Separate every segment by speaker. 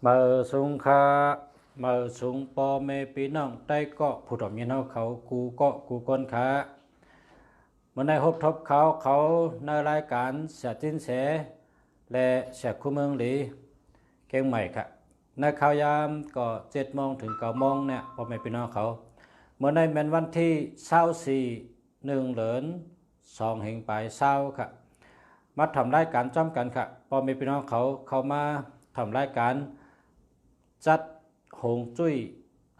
Speaker 1: mở súng kha mở súng po mê pí nong tay cọผู้ถมยินเขากูเกาะกูก้นขาเมื่อในฮบทบเขาในรายการเสียจินเสและเสียคู่เมืองหลีเก่งใหม่ครับในข่าวยามก็7 โมงถึง9 โมงเนี่ยพ่อแม่พี่น้องเขาเมื่อในแมนวันที่24 1 เดือน 2เหงปลายเศร้าครับมาทำรายการจ้อมกันครับพ่อแม่พี่น้องเขามาทำรายการจัดหงจุ้ย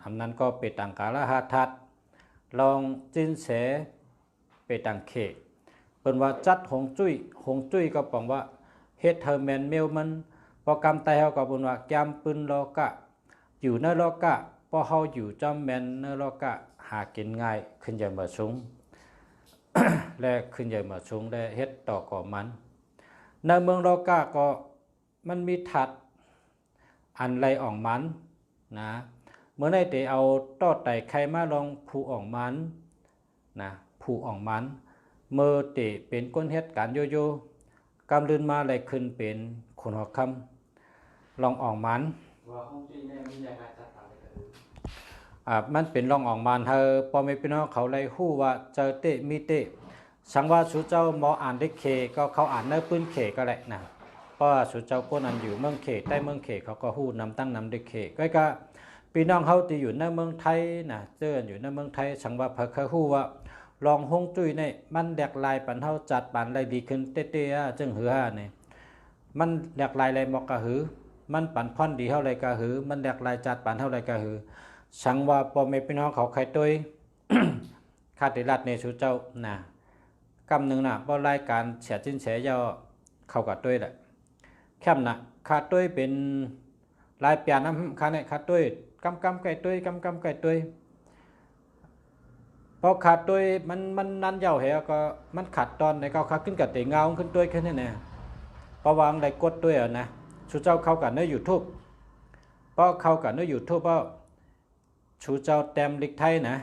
Speaker 1: อันนั้นก็เป็นต่างกาลหาทัดลองจินเสเป็นต่างเขตเป็นว่าจัดหงจุ้ยก็ปองว่าเฮ็ดเทอร์แมนเมลมันโปรแกรมไตเฮาก็เป็นว่าแกมปืนโลกะอยู่ในโลกะพอเฮาอยู่จอมแมนในโลกะหากินง่ายขึ้นใหญ่มาสูง และขึ้นใหญ่มาสูงและเฮ็ดต่อก่อมันในเมืองโลกะก็มันมีถัดอันไรอ่องมันนะเมื่อได้แต่เอาต้อไต่ใครมาลองผูอ่องมันนะผูอ่องมันเมื่อเตะเป็นก้นเฮ็ดการโยโย่กำลืนมาเลยขึ้นเป็นคนหัวคำลองอ่องมัน
Speaker 2: ว่าห้องจีนเนี่ยมียังไงจัดการเลยก็คือ
Speaker 1: มันเป็นลองอ่องมันเธอพอไม่เป็นน้องเขาเลยฮู้ว่าเจอเตะมีเตะสังว่าสุเจ้าหมออ่านได้เคก็เขาอ่านในปืนเคก็แหละนะเพราะสุเจ้าคนนั้นอยู่เมืองเขตใต้เมืองเขตเขาก็ฮู้นำตั้งนำได้เขตก็พี่น้องเขาที่อยู่ในเมืองไทยนะเจออยู่ในเมืองไทยสังว่าเพิ่นเคยฮู้ว่าลองฮงจุ้ยในมันแหลกลายปันเฮาจัดปันไรดีขึ้นเต้ๆจึงหือนี่มันแหลกลายไรมอกกะหือมันปันพ่อนดีเท่าไรกะหือมันแหลกลายจัดปันเท่าไรกะหือสังว่าพ่อแม่พี่น้องเขาใครตัว คาติรัตในสุเจ้านะกำหนึ่งนะบ่รายการเสียจินเสียยอเข้ากับตัวแหละแคมนะคาตัวเป็นลายเปลี่ยนน้ำคาเนี่ยคาตัวกำไก่ตัวกำไก่ตัวพอขาดตัวมันนั่นยาวเหรอก็มันขาดตอนในเขาขาขึ้นกับเตะเงาขึ้นตัวแค่นี้เนี่ยพอวางได้กดตัวนะชูเจ้าเข้ากับเนื้อยูทูบเพราะเข้ากับเนื้อยูทูบเพราะชูเจ้าเต็มลิกไทยนะ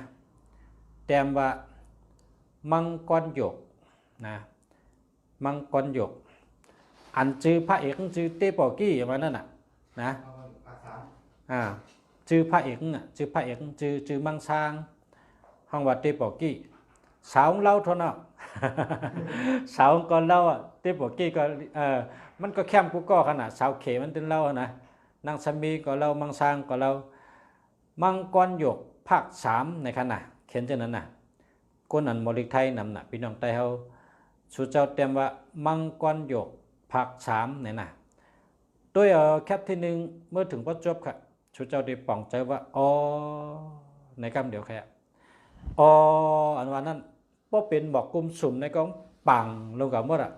Speaker 1: เต็มว่ามังกรหยกนะมังกรหยกอันชื่อพระเอกชื่อเต้ปอกี้อย่างนั้นน่ะนะชื่อพระเอกน่ะชื่อพระเอกชื่อมังซางห้องวัดเต้ปอกี้สาวเล่าเท่านั้น สาวก่อนเล่าอ่ะเต้ปอกี้ก็มันก็แคมกูก็ขนาดสาวเขมันเป็นเล่านะนางสามีก็เล่ามังซางก็เล่ามังกรหยกภาค3ในขณะเขียนจังนั้นน่ะคนอันมอลิกไทยนำน่ะพี่น้องไต้เฮาสุเจ้าเต็มว่ามังกรหยกภาค3เนี่ยน่ะด้วยแคปที่1เมื่อถึงพอจบค่ะสุเจ้าได้ป่องใจว่าอ๋อในคำเดียวแค่อ๋ออันว่านั้นบ่เป็นบอกกุมสุ่มในกองปังลงกับหมดอ่ะ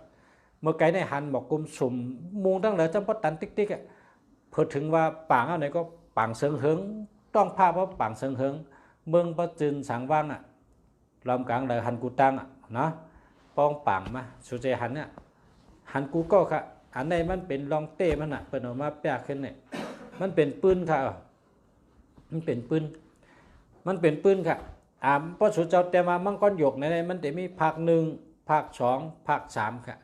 Speaker 1: เมื่อไกลในหันบอกกุมสุ่มมุงตั้งเหลือจำบ่ตันติ๊กๆอ่ะพอถึงว่าปังเอาไหนก็ปังเสิงเหิงต้องภาพว่าปังเสิงเหิงเมืองประจืนสังว่างอ่ะลำกลางเลยหันกูตังอ่ะเนาะป้องปังมาสุเจหันเนี่ยหันกูก็ค่ะอันในมันเป็นลองเต้มันอ่ะเปิดออกมาแปลกขึ้นเนี่ยมันเป็นปืนค่ะมันเป็นปืนค่ะเพราะสุเจ้าแต่มามังกรหยกในมันจะมีภาค1ภาค2ภาค3ค่ะ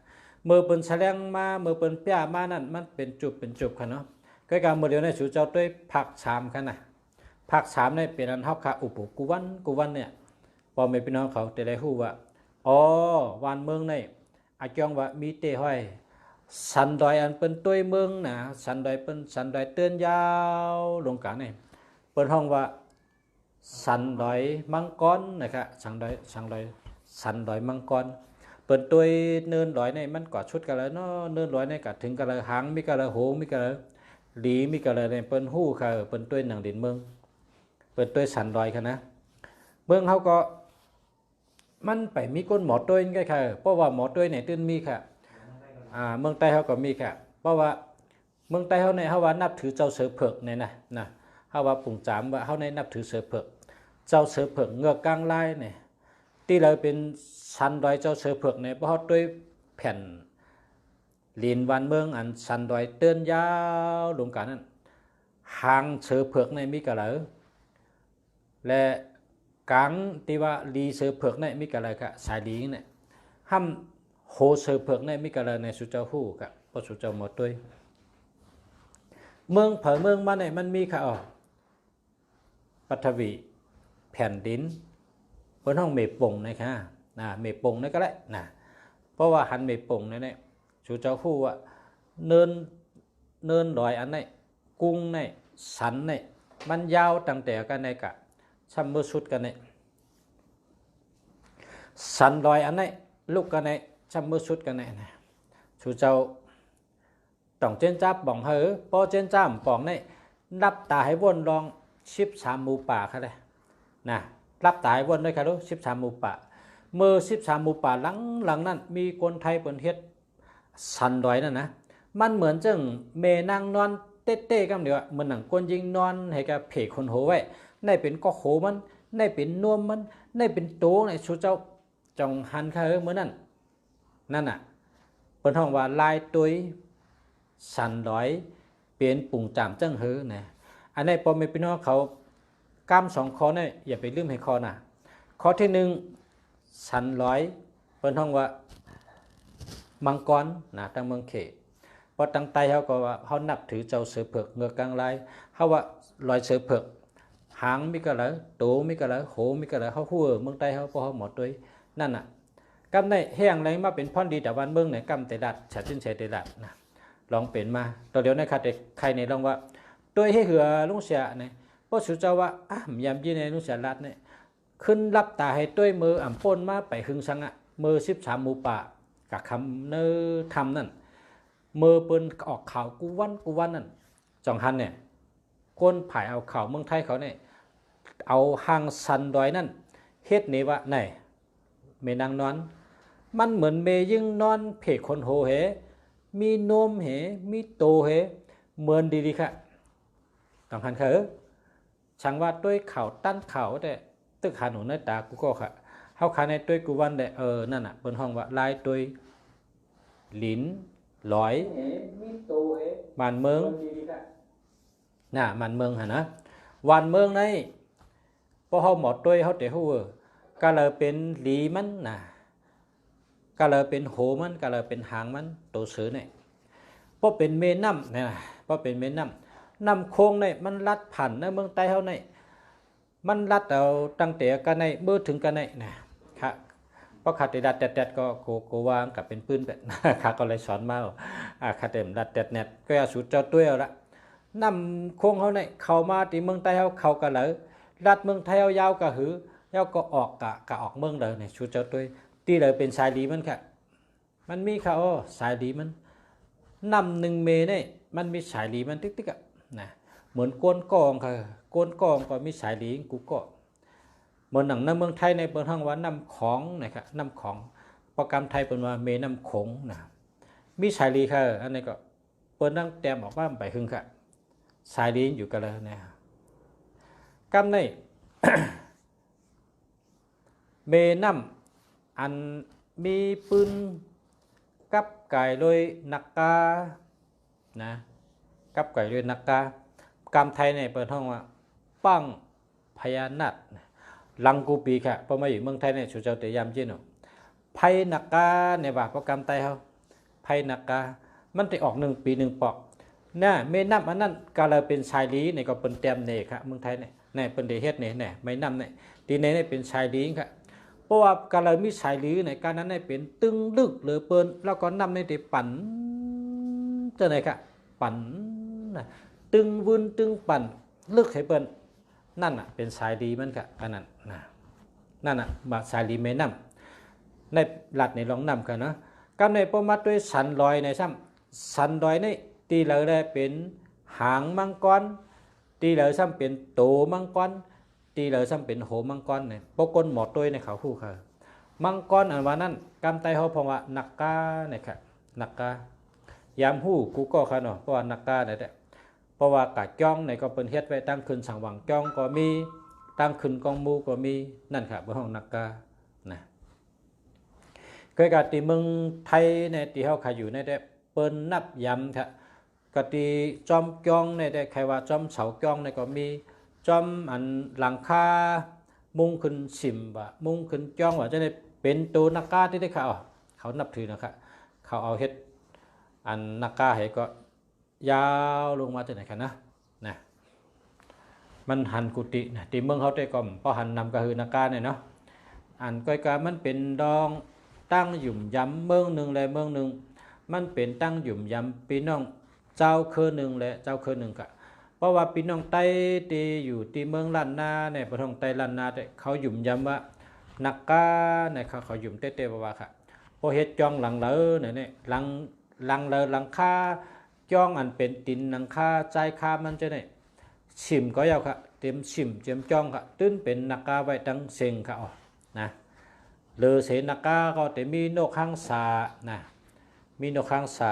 Speaker 1: เมื่อเป็นแสดงมาเมื่อเป็นแปลมานั่นมันเป็นจุบค่ะเนาะก็การเมื่อเดียวในสุเจ้าด้วยภาค3ค่ะนะภาค3เนี่ยเป็นอันเท่าค่ะอุปกุวันเนี่ยพอไม่พี่น้องเขาแต่ได้ฮู้ว่าอ๋อวันเมืองในอาจองว่ามีเตห้อยสันดอยอันเป็นตัวเมืองนะสันดอยเป็นสันดอยเตือนยาวลงกลางนี่เปิ้นห้องว่าสันดอยมังกรนะครับสันดอยมังกรเปิ้นตัวเนินดอยนี่มันกว่าชุดกันเลยเนาะเนินดอยนี่ก็ถึงกันเลยหางมีกันเลยโหมีกันเลยหลีมีกันเลยเนี่ยเปิ้นฮู้ค่ะเปิ้นตัวหนังดินเมืองเปิ้นตัวสันดอยค่ะนะเมืองเขาก็มันไปมีก้นหมอตัวนี่ค่ะเพราะว่าหมอตัวเนี่ยตื่นมีค่ะเมืองใต้เขาก็มีค่ะเพราะว่าเมืองใต้เขาเนี่ยเขาว่านับถือเจ้าเสือเผือกเนี่ยนะเขาว่าปุ่งจามว่าเขาในนับถือเสือเผือกเจ้าเสือเผือกเงือกกลางลายเนี่ยที่เราเป็นสันดอยเจ้าเสือเผือกเนี่ยเพราะเขาด้วยแผ่นลีนวันเมืองอันสันดอยเตือนยาวลงกันนั้นหางเสือเผือกในมีกระเหลอและกังที่ว่าลีเสือเผือกในมีกระเหลอค่ะสายลีเนี่ยห้ามโหเสือเผือกในมีกระเหลอในสุเจ้าหู้ค่ะเพราะสุเจ้าหมดด้วย เมืองเผอเมืองมาเนี่ยมันมีค่ะปฐวีแผ่นดินบนห้องเมปงนะคะเมปงนี่ก็ได้นะเพราะว่าหันเมปงเนี่ยชูเจ้าคู่ว่าเนินดอยอันนี้กุ้งนี่สันนี่มันยาวตั้งแต่กันในกะซัมเมอร์ชุดกันนี่สันดอยอันนี้ลูกกันนี่ซัมเมอร์ชุดกันนี่นะชูเจ้าต้องเจนจับบ่องเหอพอเจนจ้ำป่องนี่รับตาให้วนลอง13หมู่ป่าค่ะเลยนะรับตาให้วนด้วยค่ะลูก13หมู่ป่าเมื่อ13หมู่ป่าหลังนั้นมีคนไทยเปิ่นเฮ็ดสันดอยนั่นนะมันเหมือนจังเมนางนอนเต้ๆกันเดียวเหมือนหนังคนยิงนอนให้กับเพคนโหไว้ได้เป็นก็โหมันได้เป็นนวมมันได้เป็นโตในชูเจ้าจองหันค่ะเหมือนนั่นน่ะเปิ่นห้องว่าลายตุยสันดอยเปลี่ยนปุ่งจามจังเฮอนะอันนี้พอไม่พี่น้องเขากำ2ข้อเนี่ยอย่าไปลืมให้ข้อนะข้อที่1สันร้อยเปิ้นห้องว่ามังกรนะตั้งเมืองเขพอตั้งใจเขาก็ว่าเขานับถือเจ้าเสือเผือกเงือกกลางลายเขาว่าลอยเสือเผือกหางมีกระไรโตมีกระไรโหมีกระไรเขาหัวเมืองใต้เขาพอเขาหมดด้วยนั่นน่ะกำในแห้งไรมาเป็นพ่อนดีแต่วันเมืองไหนกำแต่ดัดฉัดชิ้นเฉยแต่ดัดนะลองเป็นมาตัวเดียวในใครในลองว่าตัวให้เหือลุงเสียเนี่ยพอสุเจ้าว่ายามยีในลุงเสียรัดเนี่ยขึ้นรับตาให้ตัวมืออ่ำปนมาไปหึงสังอะมือ13หมู่ป่ากับคำเนื้อทำนั่นมือเปิ้นออกข่าวกูวันนั่นจองฮันเนี่ยคนผายเอาข่าวเมืองไทยเขาเนี่ยเอาหางสันดอยนั่นเฮ็ดนี่ว่าไหนเมนางนอนมันเหมือนเมยิ่งนอนเพกคนโหเหมีนมเหมีโตเหเหมือนดีค่ะต้องหันเขาช่างว่าด้วยข่าวตั้นข่าวแต่ตึกหันหนูในตากูก็ค่ะเขาขาในด้วยกูวันแต่นั่นน่ะบนห้องว่าลายด้วยลิ้นลอยมันเมืองน่ะมันเมืองฮะนะวันเมืองในพอเขาหมดด้วยเขาเตะหัวก็เลยเป็นหลีมันน่ะก็เลยเป็นโหมันก็เลยเป็นหางมันโตซื้อเนี่ยเพราะเป็นเมน้ำเนี่ยเพราะเป็นเมน้ำโค้งเนี่ยมันลัดผ่านในเมืองใต้เขาเนี่ยมันลัดเอาตั้งแต่กันในเมื่อถึงกันในนะครับเพราะขาดแต่ดัดแดดก็โกวางกับเป็นปืนแบบข้าก็เลยสอนมาขาดแต่ดัดแดดเน็ตก็สุดเจ้าตัวละน้ำโค้งเขาเนี่ยเข้ามาที่เมืองใต้เขากันเลยลัดเมืองไทยยาวก็หือยาวก็ออกกะออกเมืองเลยเนี่ยสุดเจ้าตัวที่เลยเป็นสายดีมันค่ะมันมีค่ะสายดีมันนำ1 เมเนี่ยมันมีสายดีมันติ๊กๆอ่ะนะเหมือนก้นกองค่ะก้นกองก็มีสายดีกูก็เหมือนหนังในเมืองไทยในเปิดห้องว่าน้ำของนะครับน้ำของโปรแกรมไทยเป็นว่าเมน้ำขงนะมีสายดีค่ะอันนี้ก็เปิดนั่งแต้มออกว่าไปหึงค่ะสายดีอยู่กันเลยนะกำใน เมน้ำอันมีปืนกับไก่โดยนักกานะกับไก่โดยนักกากำไทยในเปิดห้องว่าปั้งพญานาคลังกูปีค่ะพอมาอยู่เมืองไทยเนี่ยชูเจ้าเตยามจีนไพ่นักกาเนี่ยว่าโปรแกรมไทยเขาไพ่นักกามันจะออก1 ปี1 ปอกน่ะเมน้ำอันนั้นก็เลยเป็นชายลีในก็เป็นเต็มเนี่ยค่ะเมืองไทยเนี่ยเป็นเดเฮ็ดเนี่ยไม่น้ำเนี่ยทีนี้เนี่ยเป็นชายลีค่ะเพราะว่าการเลยมีสายลีในการนั้นเป็นตึงลึกหรือเปิ้นแล้วก็นำในที่ปั่นเจ้าไหนค่ะปั่นตึงวุ่นตึงปั่นลึกให้เปิ้นนั่นน่ะเป็นสายลีมันค่ะอันนั้นนั่นน่ะมาสายลีแม่น้ำในหลัดในลองนำกันนะกำในประมาทด้วยสันลอยในซ้ำสันลอยในตีเราได้เป็นหางมังกรตีเราซ้ำเป็นโตมังกรตีเลยซ้ำเป็นโหมังกรเนี่ยปกนหมดด้วยในเขาคู่ค่ะมังกรอันว่านั้นกำไตเขาพงว่านักกาเนี่ยค่ะนักกายามหู้กูก็ค่ะเนาะเพราะว่านักกาเนี่ยเพราะว่ากะจ้องในก็เป็นเฮ็ดไว้ตั้งคืนสังหวังจ้องก็มีตั้งคืนกองมูก็มีนั่นค่ะบนห้องนักกานะเคยกะตีเมืองไทยในตีเขาขายอยู่ในได้เปิ้นนับยำค่ะกะตีจอมจ้องในได้ใครว่าจอมเสาจ้องในก็มีจอมอันหลังคามุงขึ้นสิมว่ามุงขึ้นจ้องว่าจะได้เป็นตัวนักกาที่ได้เขานับถือนะครับเขาเอาเฮ็ดอันนักกาให้ก็ ยาวลงมาจากไหนกันนะมันหันกุฏินะที่เมืองเขาได้ก่อมพอหันนำกระหือนาการเนี่ยเนาะอันก้อยกามันเป็นดองตั้งหยุ่มย้ำเมืองหนึ่งและเมืองหนึ่งมันเป็นตั้งหยุ่มย้ำพี่น้องเจ้าคือหนึ่งและเจ้าคือหนึ่งกะเพราะว่าพี่น้องไต้ที่อยู่ที่เมืองล้านนาเนี่ยประทงไต้ล้านนาเขาหยุ่มย้ำว่านักกาเนี่ยเขาหยุ่มเต้ๆว่าค่ะพอเฮ็ดจองหลังเลอเนี่ยหลังเลอหลังคาจ้องอันเป็นตินหลังคาใจคามันจะเนี่ยชิมก็ยาวค่ะเต็มชิมเต็มจ้องค่ะตื้นเป็นนักกาไว้ตั้งเซงค่ะอ๋อนะเลอเสนักกาก็แต่มีนกข้างสานะมีนกข้างสา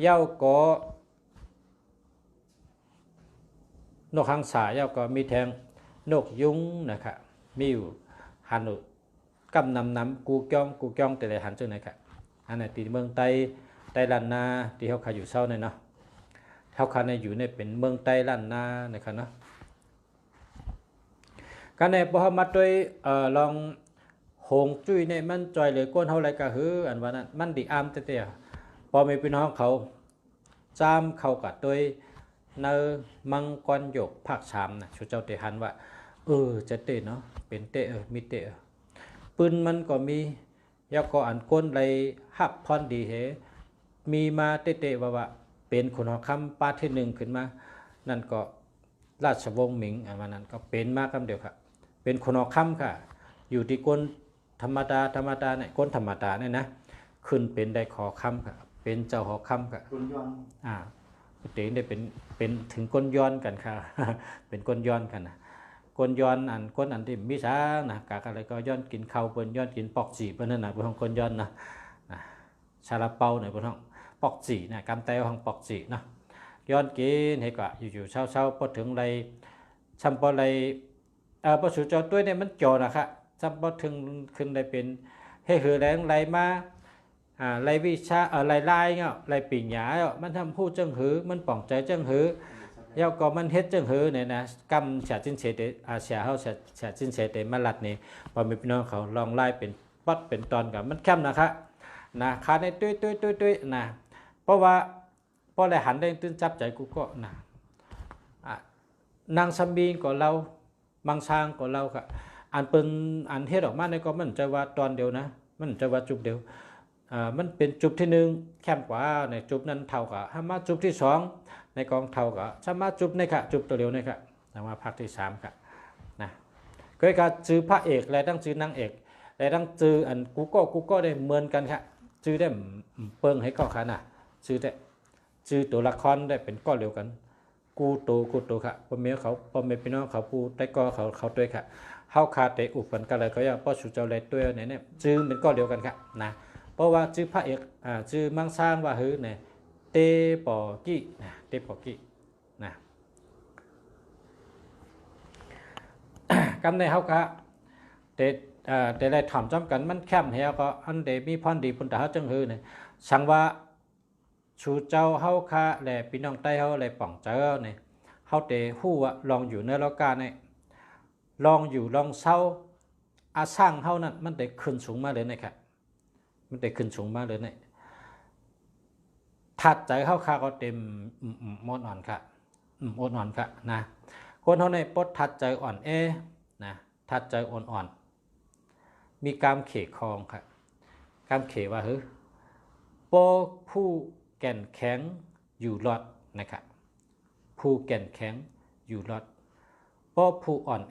Speaker 1: เย้าก็นกข้างสาเย้าก็มีแทงนกยุงนะครับมีอยู่หันกำนำกูจ้องแต่ละหันจังไหนครับอันไหนตีเมืองไต้ล้านนาที่เขาขายอยู่เศร้าเนี่ยเนาะเขาขายในอยู่ในเป็นเมืองไต้ล้านนานะครับเนาะการในพอมาด้วยลองหงจุ้ยเนี่ยมันจอยเลยก้นเท่าไรก็คืออันว่านั้นมันดีอามเตี้ยพอมีพี่น้องเขาจามเขากัดด้วยเนอมังกรหยกภาคชามนะชูเจ้าเตหันว่าจะเตะเนาะเป็นเตะมีเตะปืนมันก็มียาก็อันก้นไรหับพรดีเหมีมาเตะว่าเป็นคนหอคำปาที่หนึ่งขึ้นมานั่นก็ราชวงศ์หมิงอันว่านั้นก็เป็นมากคำเดียวครับเป็นคนหอคำค่ะอยู่ที่ก้นธรรมดาเนี่ยก้นธรรมดาเนี่ยนะขึ้นเป็นได้ขอคำค่ะเป็นเจ้าหอคำค่ะ
Speaker 2: คุณยอน
Speaker 1: เต๋ได้เป็นถึงก้นย้อนกันค่ะ เป็นก้นย้อนกันนะก้นย้อนก้นที่มิช้านะกากอะไรก็ย้อนกินข้าวเปิ้นย้อนกินปอกจีเปิ้นนั่นนะบนห้องก้นย้อนนะชาลาเปาในบนห้องปอกจีนะกำเตวห้องปอกจีนะย้อนกินให้กว่าอยู่เช้าพอถึงไรชัมปอไรพอสู่จอตัวเนี่ยมันจอนะคะชัมปอถึงขึ้นได้เป็นให้หือแรงไรมาไรวิชาไรลายเงี้ยไรปีหยามันทำพูดจังหือมันป่องใจจังหือยาวก็มันเฮ็ดจังหือเนี่ยนะกำเสียจินเสเตเสียเฮาเสียจินเสเตมาลัดนี่พอมีพี่น้องเขาลองไล่เป็นปัดเป็นตอนกับมันเข้มนะคะนะขาในตุ้ยนะเพราะว่าพอได้หันได้ตื่นจับใจกูก็นะนางซัมบีก็เราบางช้างก็เราค่ะอันเป็นอันเฮ็ดออกมาในก็มันจะว่าตอนเดียวนะมันจะว่าจุบเดียวมันเป็นจุบที่หนึ่งแคมกว่าในจุบนั้นเท่ากับถ้ามาจุบที่สองในกองเท่ากับถ้ามาจุบในค่ะจุบตัวเดียวในค่ะแต่ว่าภาคที่สามค่ะนะก็การจื้อพระเอกและตั้งจื้อนางเอกและตั้งจื้ออันกูก็ได้เหมือนกันค่ะจื้อได้เปิงให้ก็ค่ะนะจื้อได้จื้อตัวละครได้เป็นก้อนเดียวกันกูโตค่ะพ่อแม่เขาพ่อแม่พี่น้องเขาปูได้ก็เขาด้วยค่ะเฮาคาเตอุปกันกันเลยก็ยังพ่อสุเจ้าเลยตัวเนี่ยจื้อเป็นก้อนเดียวกันค่ะนะเพราะว่าชื่อพระเอกชื่อมังสร้างว่าหือเนี่ยเตปอกี้นะเตปอกี้นะกำในเฮากะแต่ได้ทำจำกันมันแคบเฮาก็อันเดมีพรดีพุ่นตาเฮาจังหือเนี่ยสังว่าชูเจ้าเฮาคะและพี่น้องใต้เฮาและป่องเจ้าเนี่ยเฮาเตฮู้ว่าลองอยู่ในโลกาเนี่ยลองอยู่ลองเศร้าอาสร้างเฮานั้นมันได้ขึ้นสูงมาเลยนะครับมันได้ขึ้นสูงมากเลยเนี่ยถัดใจเข้าคาก็เต็มมดอ่อนค่ะอดอ่อนค่ะนะคนเขาในปดถัดใจอ่อนนะถัดใจอ่อนมีกามเขคองค่ะกามเขว่าเฮ้ยโปผู้แก่นแข็งอยู่รอดนะครับผู้แก่นแข็งอยู่รอดโปผู้อ่อน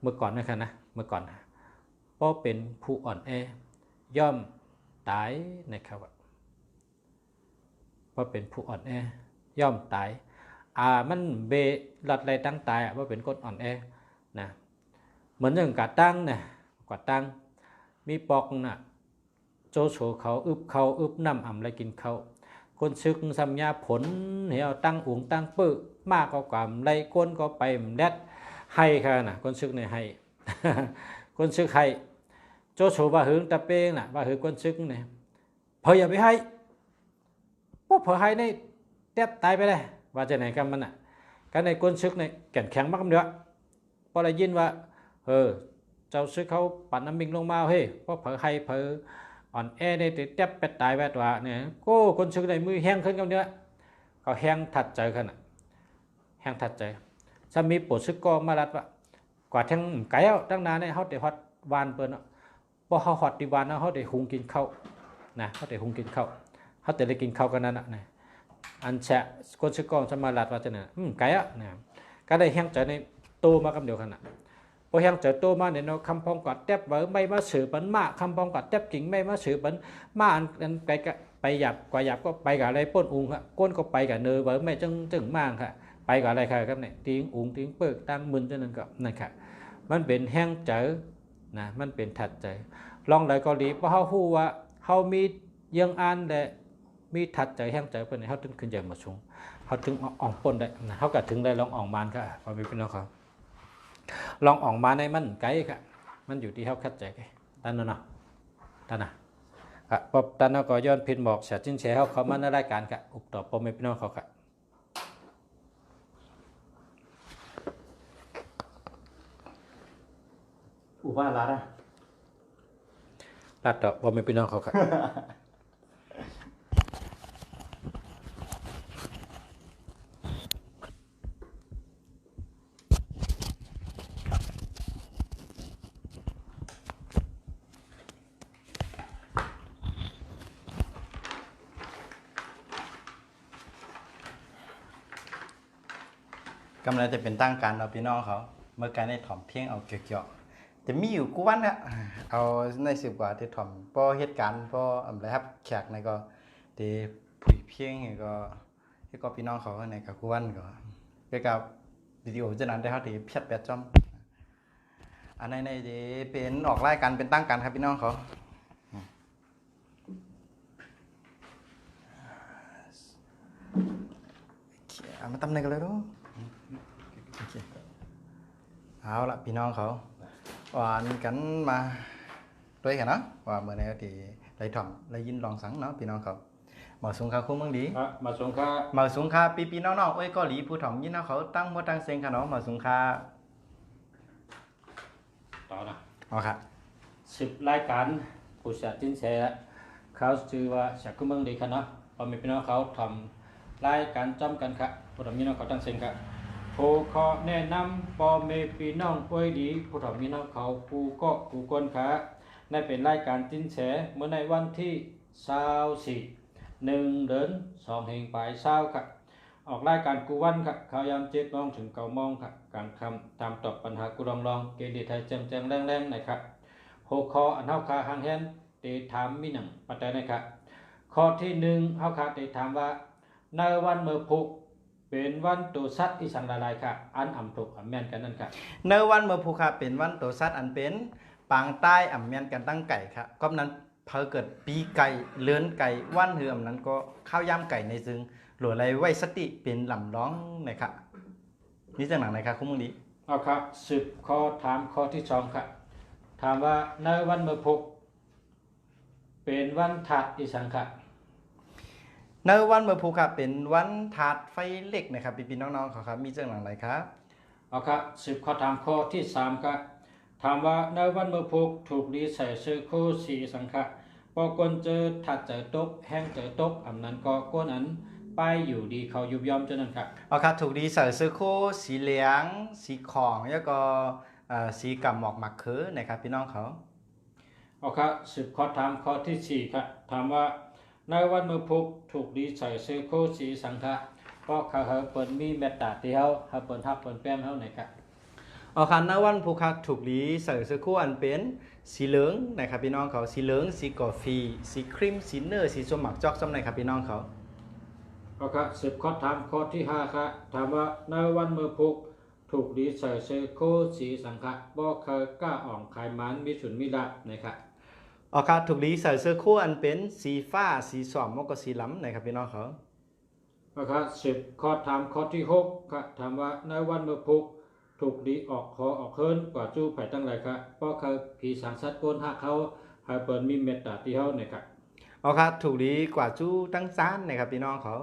Speaker 1: เมื่อก่อนนะครับนะเมื่อก่อนโปเป็นผู้อ่อนย่อมตายนะครับว่าเป็นผู้อ่อนย่อมตายมันเบลัดอะไรตั้งตายว่าเป็นคนอ่อนนะเหมือนอย่างกาตั้งนะกาตั้งมีปอกนะโจโฉเขาอึบน้ำอ่ำอะไรกินเขาคนซึกสัมยาผลเหี่ยวตั้งอุ่งตั้งปื้อมากก็กว่าไรก้นก็ไปแดดให้ค่ะนะคนซึกในให้ คนซึกให้โจโฉว่าหึงตะเป้งน่ะว่าหึงคนซึกเนี่ยพออย่าไปให้ปุ๊บพอให้ในเต็บตายไปเลยว่าจะไหนกันมันน่ะกันในคนซึกเนี่ยแก่นแข็งมากกันเดียวพอได้ยินว่าเจ้าซึกเขาปั่นน้ำมิงลงมาเฮ้ยเพราะเผอให้เผออ่อนในเต็บไปตายไปตัวเนี่ยก็คนซึกในมือแห้งขึ้นกันเดียว ก็แห้งถัดใจขนาดแห้งถัดใจจะมีปวดซึกก็มาลัดว่ากว่าทั้งไก่ตั้งนานเนี่ยเขาได้ฮอดวานเปิ้นพอเขาฮอดที่วานเขาได้หุงกินข้าวนะเขาได้หุงกินข้าวเขาได้กินข้าวกันนั่นนะอันแฉะคนซึกก็จะมาลัดว่าจะเนี่ยไก่นะก็ได้แห้งใจในโตมากับเดียวขนาดพอแห้งใจโตมาเนี่ยเนาะคำพองกอดแทบว่าไม่มาสืบปันมาคำพองกอดแทบกิ่งไม่มาสืบปันมาอันไปหยับกว่าหยับก็ไปกับอะไรป้นอุ้งค่ะก้นก็ไปกับเนยว่าไม่จึงมากค่ะไปกับอะไรค่ะครับเนี่ยtiếngอุ้งtiếngเปิกตั้งมึนจนนั่นก็นั่นค่ะมันเป็นแห้งเจอนะมันเป็นถัดใจลองเลยก็ดีเพราะเขาพูดว่าเขามียังอันแต่มีถัดใจแห้งใจเป็นเขาถึงขึ้นใจมาสูงเขาถึงอ่องปนได้นะเขาก็ถึงได้ลองอ่องมันค่ะพอมีพี่น้องเขาลองอ่องมาในมันไกลค่ะมันอยู่ที่เขาคัดใจกันตั้นนั่นเนาะตั้นน่ะพอตั้นเราก็ย้อนพินบอกเสียจิ้นเสียเขามาในรายการค่ะอุปต่อพอมีพี่น้องเขาค่ะ
Speaker 3: อุบ้ารัดอ่ะ
Speaker 1: รัดดอกพอมีพี่น้องเขาค่ะ
Speaker 3: กำลังจะเป็นตั้งการเอาพี่น้องเขาเมื่อการได้ถ่อมเพียงเอาเกี่ยวๆแต่มีอยู่กูวันอะเอาในสิบกว่าที่ถ่อมพอเหตุการณ์พออะไรครับแขกในก็เดผุยเพียงก็พี่น้องเขาในกับกูวันก็เกี่ยวกับวิดีโอจะนั้นได้เขาที่เพียดแปดจอมอันในเดเป็นออกรายการเป็นตั้งการครับพี่น้องเขาเอามาตำในกันเลยดูเอาละพี่น้องเขาว่าอันกันมาด้วยกันเนาะว่าเมื่อไหร่ที่ได้ถ่อมได้ยินลองสังเนาะพี่น้องเขามาสงค่าคุ้มเมืองดี
Speaker 1: มาสงค่า
Speaker 3: มาสงค่าปีน้องๆเอ้ยก็หลีผู้ถ่อมยินเนาะเขาตั้งหมดตั้งเซ็งค่ะเนาะมาสงค่า
Speaker 1: ต่อนะ
Speaker 3: อ๋อครับ
Speaker 1: 10รายการผู้เสียจิ้นเสียเขาชื่อว่าเสียคุ้มเมืองดีค่ะเนาะพอมีพี่น้องเขาทำรายการจำกันค่ะผู้ถ่อมยินเนาะเขาตั้งเซ็งค่ะผู้ขอแนะนำปอเมปีน้องป่วยดีผู้ถ่อมยินเนาะเขาผู้ก็ผู้คนค่ะได้เป็นรายการจิ้นแฉเมื่อในวันที่24 1 เดือน 2 แห่งปลายเช้าค่ะออกรายการกูวันค่ะข่าวยาม7 โมงถึง 9 โมงค่ะการคำตามตอบปัญหากูลองเกดีไทยแจ้งแรงๆนะครับหัวข้ออันเฮาคาหางแฮนเตถามมีหนังปัจจัยนะครับข้อที่1เฮาคาเตถามว่าในวันเมื่อพุกเป็นวันตัวสัตว์ที่สังละลายค่ะอันอ่ำถูกอ่ำแม่นกันนั่นค่ะ
Speaker 3: ในวันเมื่อภูคาเป็นวันตัวสัตว์อันเป็นปางใต้อ่ำเมียนกันตั้งไก่ครับก็นั้นเพอเกิดปีไก่เลื้อนไก่วันเหือมนั้นก็ข้าวย่ำไก่ในซึ่งหลวงไรไว้สติเป็นลำร้องนะครับนี่จากหนังไหนครับคุณมึงดี
Speaker 1: เอาครับ10 ข้อถามข้อที่2ค่ะถามว่าในวันเมื่อพุกเป็นวันถัดอีสังค่ะ
Speaker 3: ในวันเมื่อภูคาเป็นวันถาดไฟเล็กนะครับพี่น้องๆเขาครับมีจากหนังไหนครับ
Speaker 1: เอาครับ10 ข้อถามข้อที่3ครับถามว่าในวันเมื่อพุกถูกดีใส่เสื้อคู่สีสังขะพอกวนเจอถัดเจอตกแห้งเจอตกอันนั้นก็ก้นอันไปอยู่ดีเขายุบย่อมเจานั้นครับ
Speaker 3: เอาครับถูกดีใส่เสื้อคู่สีเหลืองสีของแล้วก็สีกำหมอกหมักเขือนะครับพี่น้องเขา
Speaker 1: เอาครับ10 ข้อถามข้อที่4ครับถามว่าในวันเมื่อพุกถูกดีใส่เสื้อคู่สีสังขะเพราะเขาเปิดมีเมตตาที่เขาเปิดทับเปิดแป้มเขาไหนครับ
Speaker 3: เอาคันในวันภูคาถูกดีใส่เสื้อคู่อันเป็นสีเหลืองนะครับพี่น้องเขาสีเหลืองสีกาแฟสีครีมสีเนอร์สีส้มหมักจอกซ้ำไหนครับพี่น้องเขา
Speaker 1: เอาครับ10 ข้อถามข้อที่5ครับถามว่าในวันเมื่อพุกถูกดีใส่เสื้อคู่สีสังขะเพราะเขากล้าอ่องขายมันมีสุนมีลาบนะครับ
Speaker 3: เอาครับถูกดีใส่เสื้อคู่อันเป็นสีฟ้าสีส้มมกสีล้ำนะครับพี่น้องเขา
Speaker 1: เอาครับ10 ข้อถามข้อที่6ครับถามว่าในวันเมื่อพุกถูกดีออกคอออกเฮินกว่าจู้ไผ่ตั้งหลายครับเพราะเขาผีสางสัตว์โกนหักเขาให้เปิดมีเมตตาที่เขาเนี่ยครับ
Speaker 3: เอาครับถูกดีกว่าจู้ตั้งซ่านนะครับพี่น้องเขา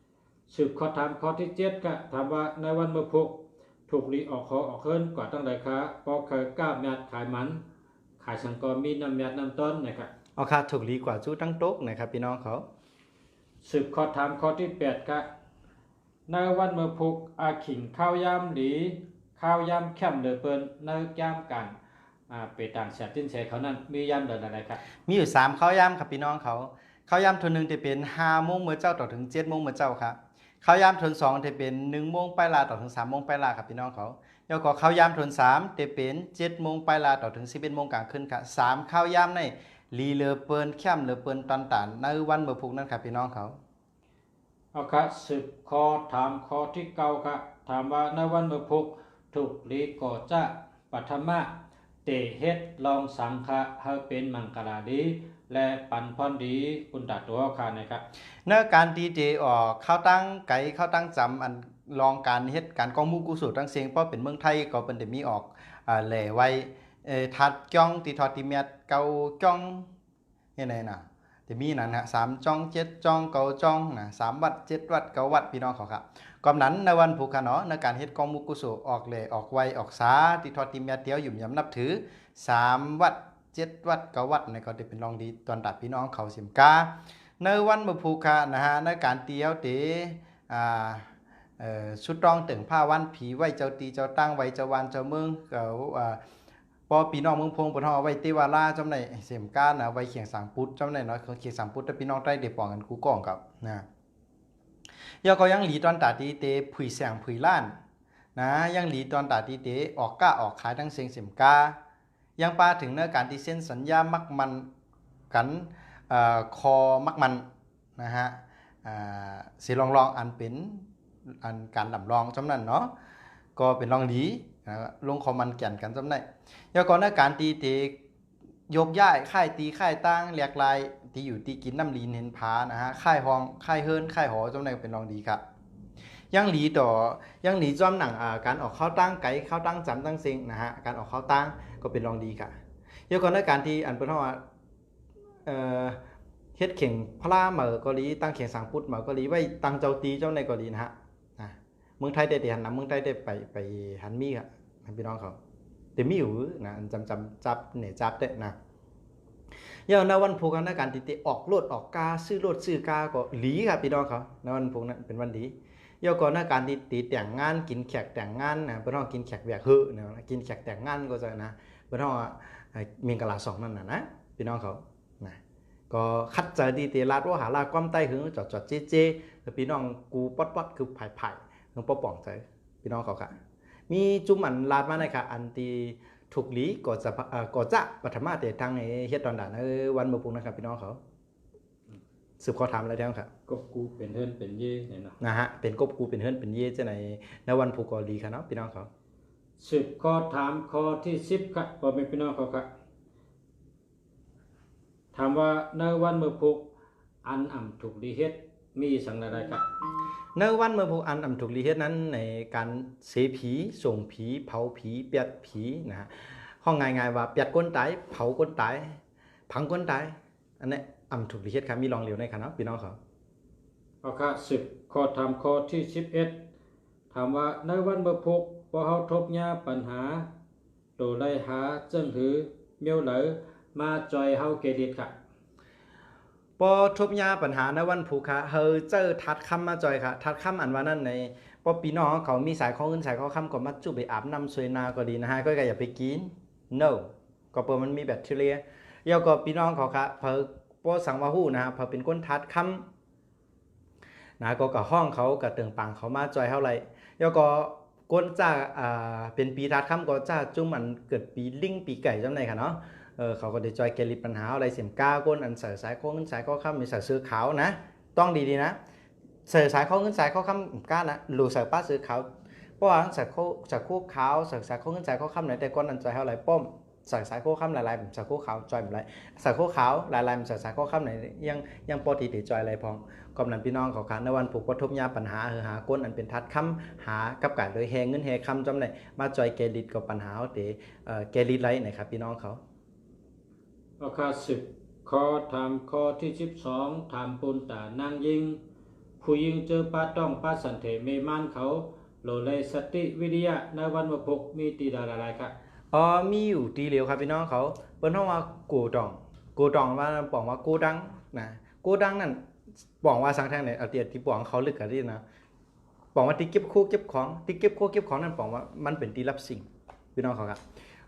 Speaker 1: 10 ข้อถามข้อที่7ครับถามว่าในวันเมื่อพุกถูกดีออกคอออกเฮินกว่าตั้งหลายครับเพราะเขากล้าแมดขายมันขายสังกรมีน้ำแมดน้ำต้นนะครับ
Speaker 3: เอาครับถูกดีกว่าจู้ตั้งโต๊ะนะครับพี่น้องเขา
Speaker 1: 10 ข้อถามข้อที่8ครับ ในวันเมื่อพุกอาขิงข้าวยามหลีข้าวยามแคมเดือเปิ้นในยามกันไปต่างแสบจิ้นแสเขานั้นมียามเดินอะไรครับ
Speaker 3: มีอยู่3ข้าวยามครับพี่น้องเขาข้าวยามทนหนึ่งจะเป็น5โมงมื้อเจ้าต่อถึง7โมงมื้อเจ้าครับข้าวยามทน2จะเป็น1โมงปลายลาต่อถึง3โมงปลายลาครับพี่น้องเขาแล้วก็ข้าวยามทน3จะเป็น7โมงปลายลาต่อถึง11โมงกลางคืนครับ3ข้าวยามในลีเลอเปิ้นแคมเลอเปิ้นตอนตานในวันเมื่อพุกนั้นครับพี่น้องเขา
Speaker 1: เอาครับสืบคอถามคอที่เก่าครับถามว่าในวันเมื่อพุกถูกลีก่อจะปัทมะเตเฮ็ดลองสังฆะเฮาเป็นมังกลาดีและปันพรดีคุณตาตัวค่ะนะครับ
Speaker 3: เนื้อการดีเจออกเข้าตั้งไก่เข้าตั้งจำอันลองการเฮ็ดการกองมูกุสูตั้งเสียงเพราะเป็นเมืองไทยก็เป็นได้มีออกแหล่ไว้ทัดจ้องตีทอดตีเมียดเกาจ้องยังไงน่ะจะมีนั่นฮะ3จ้อง7จ้องเกาจ้องนะ3วัด7วัด9วัดพี่น้องเขาครับกำนั้นในวันผูกขะเนาะในการเฮ็ดกองมูกุสูออกแหล่ออกไวออกสาตีทอดตีเมียดเดียวหยุ่มยำนับถือ3วัด7วัด9วัดนี่ก็ได้เป็นรองดีตอนตัดพี่น้องเขาสิมกาในวันมะพูคะนะฮะในการเตียวเตชุดรองตึงผ้าวันผีไว้เจ้าตีเจ้าตั้งไว้เจ้าวันเจ้าเมืองเขาปอปีน้องเมืองพงปนฮอไว้เทวาราจำในเสียมก้านนะไว้เขียงสังพุทธจำในเนาะเขียงสังพุทธแต่พี่น้องได้เด็ดปองกันกูก่องกับนะยาก็ยังหลีตอนตาตีเตผุยแสงผุยล้านนะยังหลีตอนตาตีเตออกก้าออกขายทั้งเสียงเสียมกายังปาถึงเนื้อการที่เส้นสัญญามักมันกันคอมักมันนะฮะสีลองอันเป็นอันการลำลองจำนั้นเนาะก็เป็นลองดีนะลงคอมันแก่นกันจำได้แล้วก็ในการตีเตยกย้ายค่ายตีค่ายตั้งแหลกลายตีอยู่ตีกินน้ำลีนเห็นผานะฮะค่ายห้องค่ายเฮิรนค่ายหอจำได้เป็นลองดีครับยังหลีต่อยังหลีจอมหนังการออกเข้าตั้งไก่เข้าตั้งจำตั้งเซ็งนะฮะการออกเข้าตั้งก็เป็นลองดีค่ะแล้วก็ในการที่อันเป็นว่าเฮ็ดเข่งพระเหมอเกาหลีตั้งเข่งสังพุทธเหมอเกาหลีไว้ตั้งเจ้าตีเจ้าในเกาหลีนะฮะเมืองไทยได้หันนะเมืองไทยได้ไปหันมีครับพี่น้องเขาแต่มีอยู่นะจำจับเนี่ยจับได้นะอย่างในวันพูกันในการติออกรถออกกาซื้อรถซื้อกาก็หลีครับพี่น้องเขาในวันพูนั้นเป็นวันดีย่อก่อนในการตีแต่งงานกินแขกแต่งงานนะพี่น้องกินแขกแหวกหื้อนะกินแขกแต่งงานก็จะนะพี่น้องมีกะลาสองนั่นนะพี่น้องเขานะก็คัดใจดีเตลาดว่าหาลาความใต้หึงจอดเจ๊พี่น้องกูป๊อดคือไผ่หลวงพ่อป่องใจพี่น้องเขาค่ะมีจุ่มอันลาดมาในค่ะอันตีถูกหลีก่อจะปฐมะเตทางเฮ็ดตอนด่านวันเมื่อปุ่งนะครับพี่น้องเขาสืบข้อถามอะไรได้ครับ
Speaker 1: กบกูเป็นเฮิรนเป็นเย่เนี่ยเนาะ
Speaker 3: นะฮะเป็นกบกูเป็นเฮิรนเป็นเย่จะในวันผูกกอลีค่ะเนาะพี่น้องเขา
Speaker 1: สืบข้อถามข้อที่10ครับพ่อแม่พี่น้องเขาครับถามว่าในวันเมื่อพุกอันอ่ำถูกดีเฮ็ดมีสังอะไรครับ
Speaker 3: ในวันเมื่อพุกอันอ่ำถูกดีเฮ็ดนั้นในการเสผีส่งผีเผาผีเปียดผีนะฮะห้องง่ายๆว่าเปียดก้นตายเผาก้นตายผังก้นตายอันนี้อ่ำถูกดีเฮ็ดครับมีลองเหลียวในครับพี่น้องเขา
Speaker 1: เอาค่ะ10ข้อถามข้อที่11ถามว่าในวันเมื่อพุกพอเฮาทบยาปัญหาโดไล่หาจึงหือเมียวเหลอมาจอยเฮาเกดิตค่ะ
Speaker 3: พอทบยาปัญหาในวันผูกค่ะเฮาเจอทัดคำมาจอยค่ะทัดคำอันว่านั้นในพอปีน้องเขามีสายข้อเงินสายข้อคำก็มาจุบไปอาบน้ำสวยนาก็ดีนะฮะก็อย่าไปกิน no ก็เปิดมันมีแบคทีเรียแล้วก็ปีน้องเขาค่ะพอสังวาหูนะฮะพอเป็นก้นทัดคำนะก็กับห้องเขากับเติงปังเขามาจอยเท่าไรแล้วก็ก้นจ้าเป็นปีทัดคำก็จ้าจุ่มมันเกิดปีลิงปีไก่จำไหนค่ะเนาะเขาก็ได้จอยเกลิดปัญหาอะไรเสียมก้าก้นอันใส่สายข้อเงินสายข้อคำมีใส่เสื้อขาวนะต้องดีๆนะใส่สายข้อเงินสายข้อคำก้านะหรือใส่ป้าเสื้อขาวเพราะว่าใส่คู่ขาวใส่สายข้อเงินสายข้อคำไหนแต่ก้นอันจอยเท่าไรป้อมใส่สายข้อคำลายๆใส่คู่ขาวจอยอะไรใส่คู่ขาวลายๆใส่สายข้อคำไหนยังปกติติจอยอะไรพองกำนันพี่น้องเขาขาในวันผูกวัตถุยาปัญหาหาก้นอันเป็นทัดคำหากับการโดยแหงเงินแหงคำจำไหนมาจอยเกลิดกับปัญหาเตเกลิดไรไหนครับพี่น้องเขา
Speaker 1: เอาค่ะ10ข้อถามข้อที่12ถามปูนตานางยิงผู้ยิงเจอป้าต้องป้าสันเถเมมานเขาโลเลสติวิทยาในวันเมื่อพุกมีตีดาอะไรครับ
Speaker 3: มีอยู่ตีเหลียวครับพี่น้องเขาเป็นห้องว่ากูดองว่าบอกว่ากูดังนะกูดังนั่นบอกว่าสังแท่งเนี่ยเอาเตียที่บอกเขาลึกกันที่นะป บอกว่าที่เก็บคู่เก็บของที่เก็บคู่เก็บของนั่นบอกว่ามันเป็นที่รับสิ่งพี่น้องเขาครับ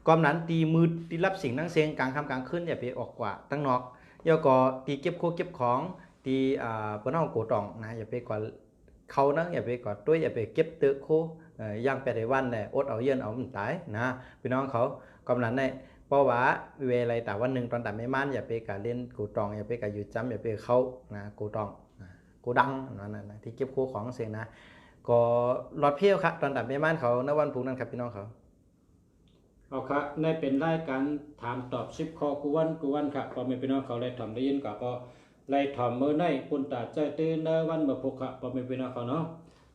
Speaker 3: ก่อนนั้นตีมือที่รับสิ่งทั้งเสียงกลางค่ำกลางคืนอย่าไปออกกว่าตั้งนอกย่อก็ตีเก็บคู่เก็บของตีปนเอาโกตองนะอย่าไปกว่าเขานะอย่าไปกว่าด้วยอย่าไปเก็บเตอะคู่ย่างไปในวันเนี่ยอดเอาเย็นเอามันตายนะพี่น้องเขาก่อนนั้นเนี่ยเพราะว่าเวลาแต่วันหนึ่งตอนแต่ไม่มั่นอย่าไปการเล่นกูตองอย่าไปการอยู่จำอย่าไปเข้านะกูตองกูดังนั่นนะที่เก็บคู่ของเสียงนะก็รอดเพี้ยวครับตอนแต่ไม่มั่นเขาในวันพุธนั้นครับพี่น้องเขา
Speaker 1: เอาครับในเป็นรายการถามตอบ10ข้อกูวันครับพอแม่พี่น้องเขาได้ทำได้ยินก็ไล่ถอมมื้อในปุ่นตาใจตื่นในวันมื้อพุธครับพอแม่พี่น้องเขาเนาะ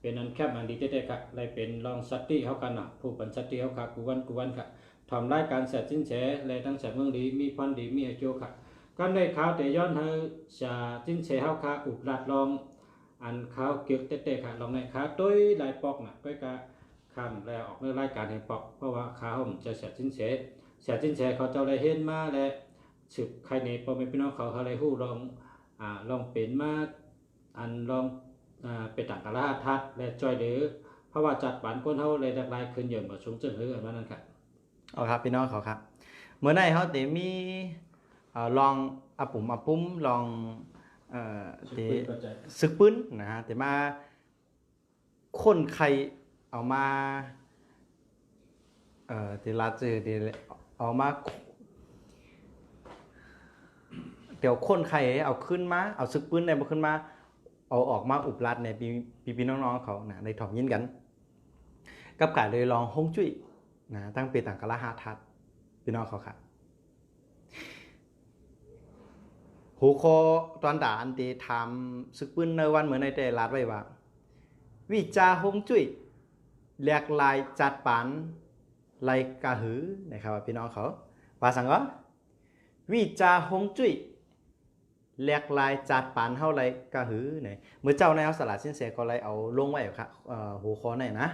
Speaker 1: เป็นอันแคบอันดีเด็ดๆครับไล่เป็นรองสัตติเฮากันน่ะผู้บัญชัตติเฮาครับกูวันครับทำรายการแสดสินแสและทั้งแสดเมืองดีมีพันดีมีอายุครับกันได้ข่าวแต่ย้อนเฮาจะสินแสเฮาครับอุปราชลองอันข่าวเกี่ยวเตะๆครับลองในข่าวต้วยหลายปอกน่ะก้อยกะคำแล้วออกในรายการให้ปอกเพราะว่าข่าวผมจะแสดสินแสเขาเจ้าได้เห็นมาและสืบใครในพ่อแม่พี่น้องเขาได้ฮู้ลองเป็นมาอันลองเป็นต่างกะลาทัดและจอยเหลือเพราะว่าจัดบ้านคนเฮาเลยหลายขึ้นเยอะบ่ชงเจิงเฮืออันนั้นครับ
Speaker 3: เอาครับพี่น้องเขาครับเมื่อไหร่เขาเตมีลองอาปุ่มอาปุ้มลองเตซึกปืนนะฮะแต่มาคนใครเอามาเตลาเจอเตเอามาเดี๋ยวคนใครเอาขึ้นมาเอาซึกปืนในมาขึ้นมาเอาออกมาอุบลัดในพี่น้องๆเขานะในถ่อมยินกันกับกาเลยลองฮงจุ้ยนะตั้งเป็นต่างกะละหาทัดพี่น้องเขาครับหัวข้อตอนด่าอันตีทำซึกปืนในวันเหมือนในแต่ลาดไว้ว่าวิจาฮงจุ้ยแหลกลายจัดปานลายกะหือนะครับพี่น้องเขาว่าสังก็วิจาฮงจุ้ยแหลกลายจัดปานเท่าไรกะหือเนี่ยเมื่อเจ้าในเอาสลัดสินเสียก็เลยเอาลงไว้ครับหัวข้อไหนนะ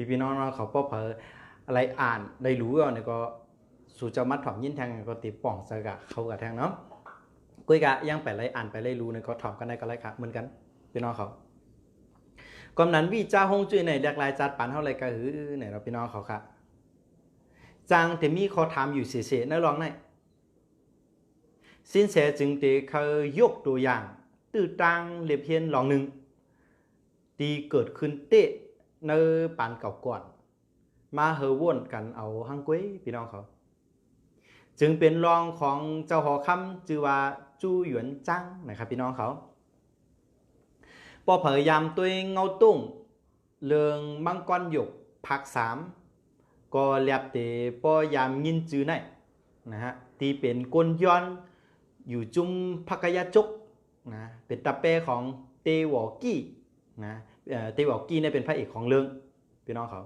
Speaker 3: พี่น้องเขาป้อเพออะไรอ่านได้รู้ก็เนี่ยก็สู่เจ้ามัดถ่อมยินแทงก็ตีป่องเสกะเขากับแทงเนาะกุ้ยกะยังไปไรอ่านไปไรรู้เนี่ยก็ถ่อมกันได้ก็ไรครับเหมือนกันพี่น้องเขาก่อนนั้นวิจาฮงจุ้ยในแหลกลายจัดปานเท่าไรกะหือเนี่ยเราพี่น้องเขาครับจังแต่มีข้อถามอยู่เสียๆในรองในสินแสจึงได้เคยยกตัวอย่างตื้อตังเรียบเพียนลองหนึ่งที่เกิดขึ้นเตะในปานเก่าก่อนมาเฮอวนกันเอาฮังกุ้ยพี่น้องเขาจึงเป็นรองของเจ้าหอคำชื่อว่าจูหยวนจังนะครับพี่น้องเขาพอพยายามตัวเงาตุ้งเรืองมังกรหยกผัก3ก็เรียบเตะพอยามยินจื้อไหนนะฮะที่เป็นกลย้อนอยู่จุ่มพักยาจกนะเป็นตาเป้ของเตวอกี้นะเตวอกี้เนี่ยเป็นพระเอกของเรื่องพี่น้องเขา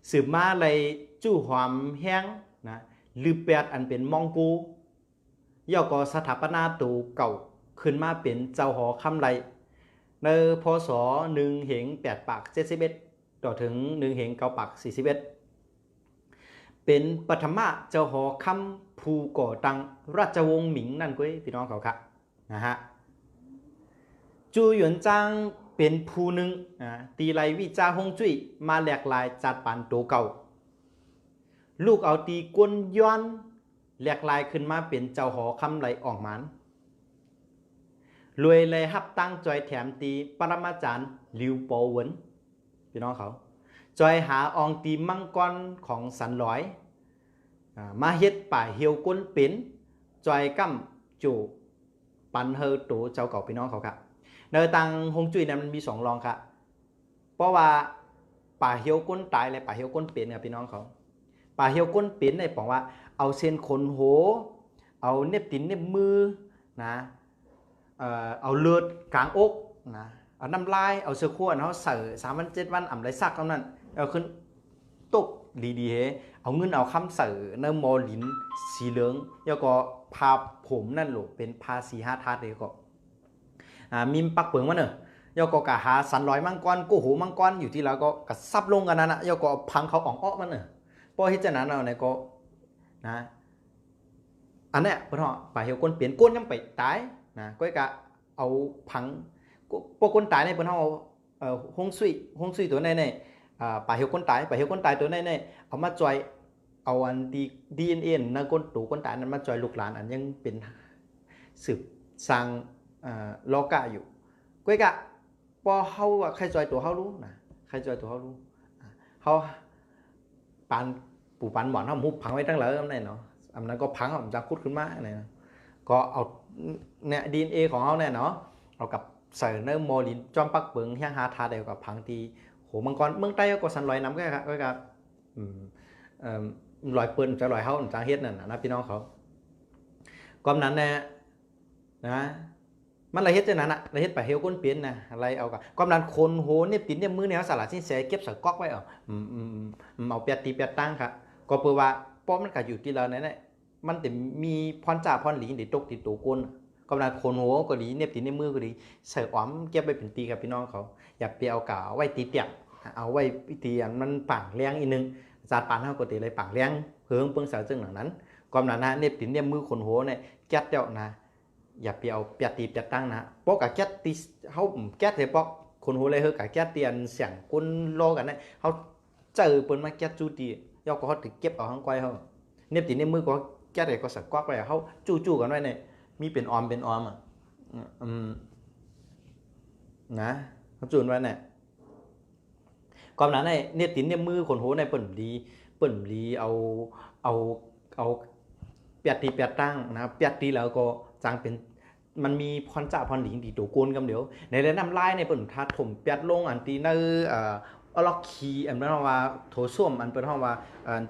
Speaker 3: สืบมาเลยจู้หอมแห้งนะลือแปดอันเป็นมองกูย่อก็สถาปนาตัวเก่าขึ้นมาเป็นเจ้าหอคำไรในพศ1เหง8ปาก71ต่อถึง1เหง9ปาก41เป็นปฐมเจ้าหอคำผู้ก่อตั้งราชวงศ์หมิงนั่นก็พี่น้องเขาครับนะฮะจูหยวนจางเป็นผู้หนึ่งตีไลวิจาฮงจุ้ยมาแหลกลายจัดปานโตเก่าลูกเอาตีกวนย้อนแหลกลายขึ้นมาเป็นเจ้าหอคำไหลออกมันรวยเลยฮับตั้งจอยแถมตีปรมาจารย์ลิวโปเวินพี่น้องเขาจอยหาอองตีมังกรของสันลอยมาเฮ็ดป่าเหี่ยวก้นเป็นจอยกั้มจูปันเฮอตัวเจ้าเก่าพี่น้องเขาครับในตังฮงจุ้ยนั้นมันมี2รองครับเพราะว่าป่าเหี่ยวก้นตายและป่าเหี่ยวก้นเป็นครับพี่น้องเขาป่าเหี่ยวก้นเป็นในบอกว่าเอาเส้นขนโหเอาเน็บตีนเน็บมือนะเอาเลือดกลางอกนะเอาน้ำลายเอาเสื้อขั้วเขาใส่3 วัน 7 วันอ่ำไรซักเอานั่นเอาขึ้นตกดีๆเฮเอาเงินเอาคำใส่เนื้อมอลินสีเหลืองแล้วก็พาผมนั่นหลเป็นพาสี5 ธาตุเลยก็มีปักเปิงมาเนอะแล้วก็กะหาสันลอยมังกรกู้หูมังกรอยู่ที่แล้วก็กะซับลงกันนั่นนะแล้วก็พังเขาอ่องอ้อมันเนอะพอที่จะนั้นเอาเนี่ยก็นะอันเนี้ยเพื่อนhọป่าเหี่ยวก้นเปลี่ยนก้นยังไปตายนะก็กะเอาพังพวกก้นตายในเพื่อนhọ ฮงซุยตัวในป่าเหี่ยวคนตายตัวในเอามาจอยเอาอันDNA ในก้นตัวคนตายนั้นมาจอยลูกหลานอันยังเป็นสืบสร้างลอกะอยู่ก้อยกะพอเฮาว่าใครจอยตัวเฮารู้นะใครจอยตัวเฮารู้เฮาปานปู่ปานหมอนเฮามุบพังไว้ตั้งหลายอันนั้นเนาะอันนั้นก็พังมันจะคุดขึ้นมาอะไรนะก็เอาเนี่ย DNA ของเฮาเนี่ยเนาะเอากับใส่ในโมลินจอมปักเบิงเฮียงหาทาเดียวกับพังตีโหมังกรเมืองใต้ก็สันลอยน้ำก็กับลอยปืนจะลอยเฮาจางเฮ็ดนั่นนะพี่น้องเขากอมนั้นนะมันอะไรเฮ็ดจังนั้นน่ะอะไรเฮ็ดไปเฮลก้นเปลี่ยนนะอะไรเอากับกอมนั้นคนโหเนี่ยติดเนี่ยมือเนี่ยสลัดสินแสเก็บใส่ก๊อกไว้เอาเปียตีเปียตั้งครับก็เพื่อว่าป้อมมันก็อยู่ที่เราเนี่ยมันจะมีพรจ่าพรหลีติดตกติดตัวก้นกำลังคนโหก็ดีเนี่ยติดในมือก็ดีใส่อ้อมเก็บไปเป็นตีกับพี่น้องเขาอยากไปเอากาไว้ตีเปียกเอาไว้ตีอันมันปังเลี้ยงอีกนึงจาดปานเฮาก็ตีเลยปังเลี้ยงเฮิงเปิ้งสาวจึงหนังนั้นกำลังนะเนี่ยติดเนี่ยมือคนโหเนี่ยแก๊สเจ้านะอย่าไปเอาเปียตีเปียตั้งนะปอกกับแก๊สตีเฮาแก๊สเลยปอกคนโหเลยเฮอกับแก๊สเตียนเสียงคนโลกันเนี่ยเฮาเจอเปิ้นมาแก๊สจูตียอก็เขาถึงเก็บเอาข้างก้อยเฮาเนี่ยติดเนี่ยมือก็แก๊สเลยก็สักกวักไว้เฮาจู่ๆกันไว้เนี่ยมีเป็นออมอ่ะนะเขาจูนไว้เนี่ยก่อนนั้นเนี่ยตินเนี่ยมือคนโหในเปิ่นดีเอาเปียตีเปียตั้งนะเปียตีแล้วก็จางเป็นมันมีพรจ่าพรหลิงดีตัวโกนกันเดี๋ยวในเรื่องน้ำลายในเปิ่นทาถมเปียลงอันตีเนอล็อกคีอันเป็นว่าโถส้วมอันเป็นว่า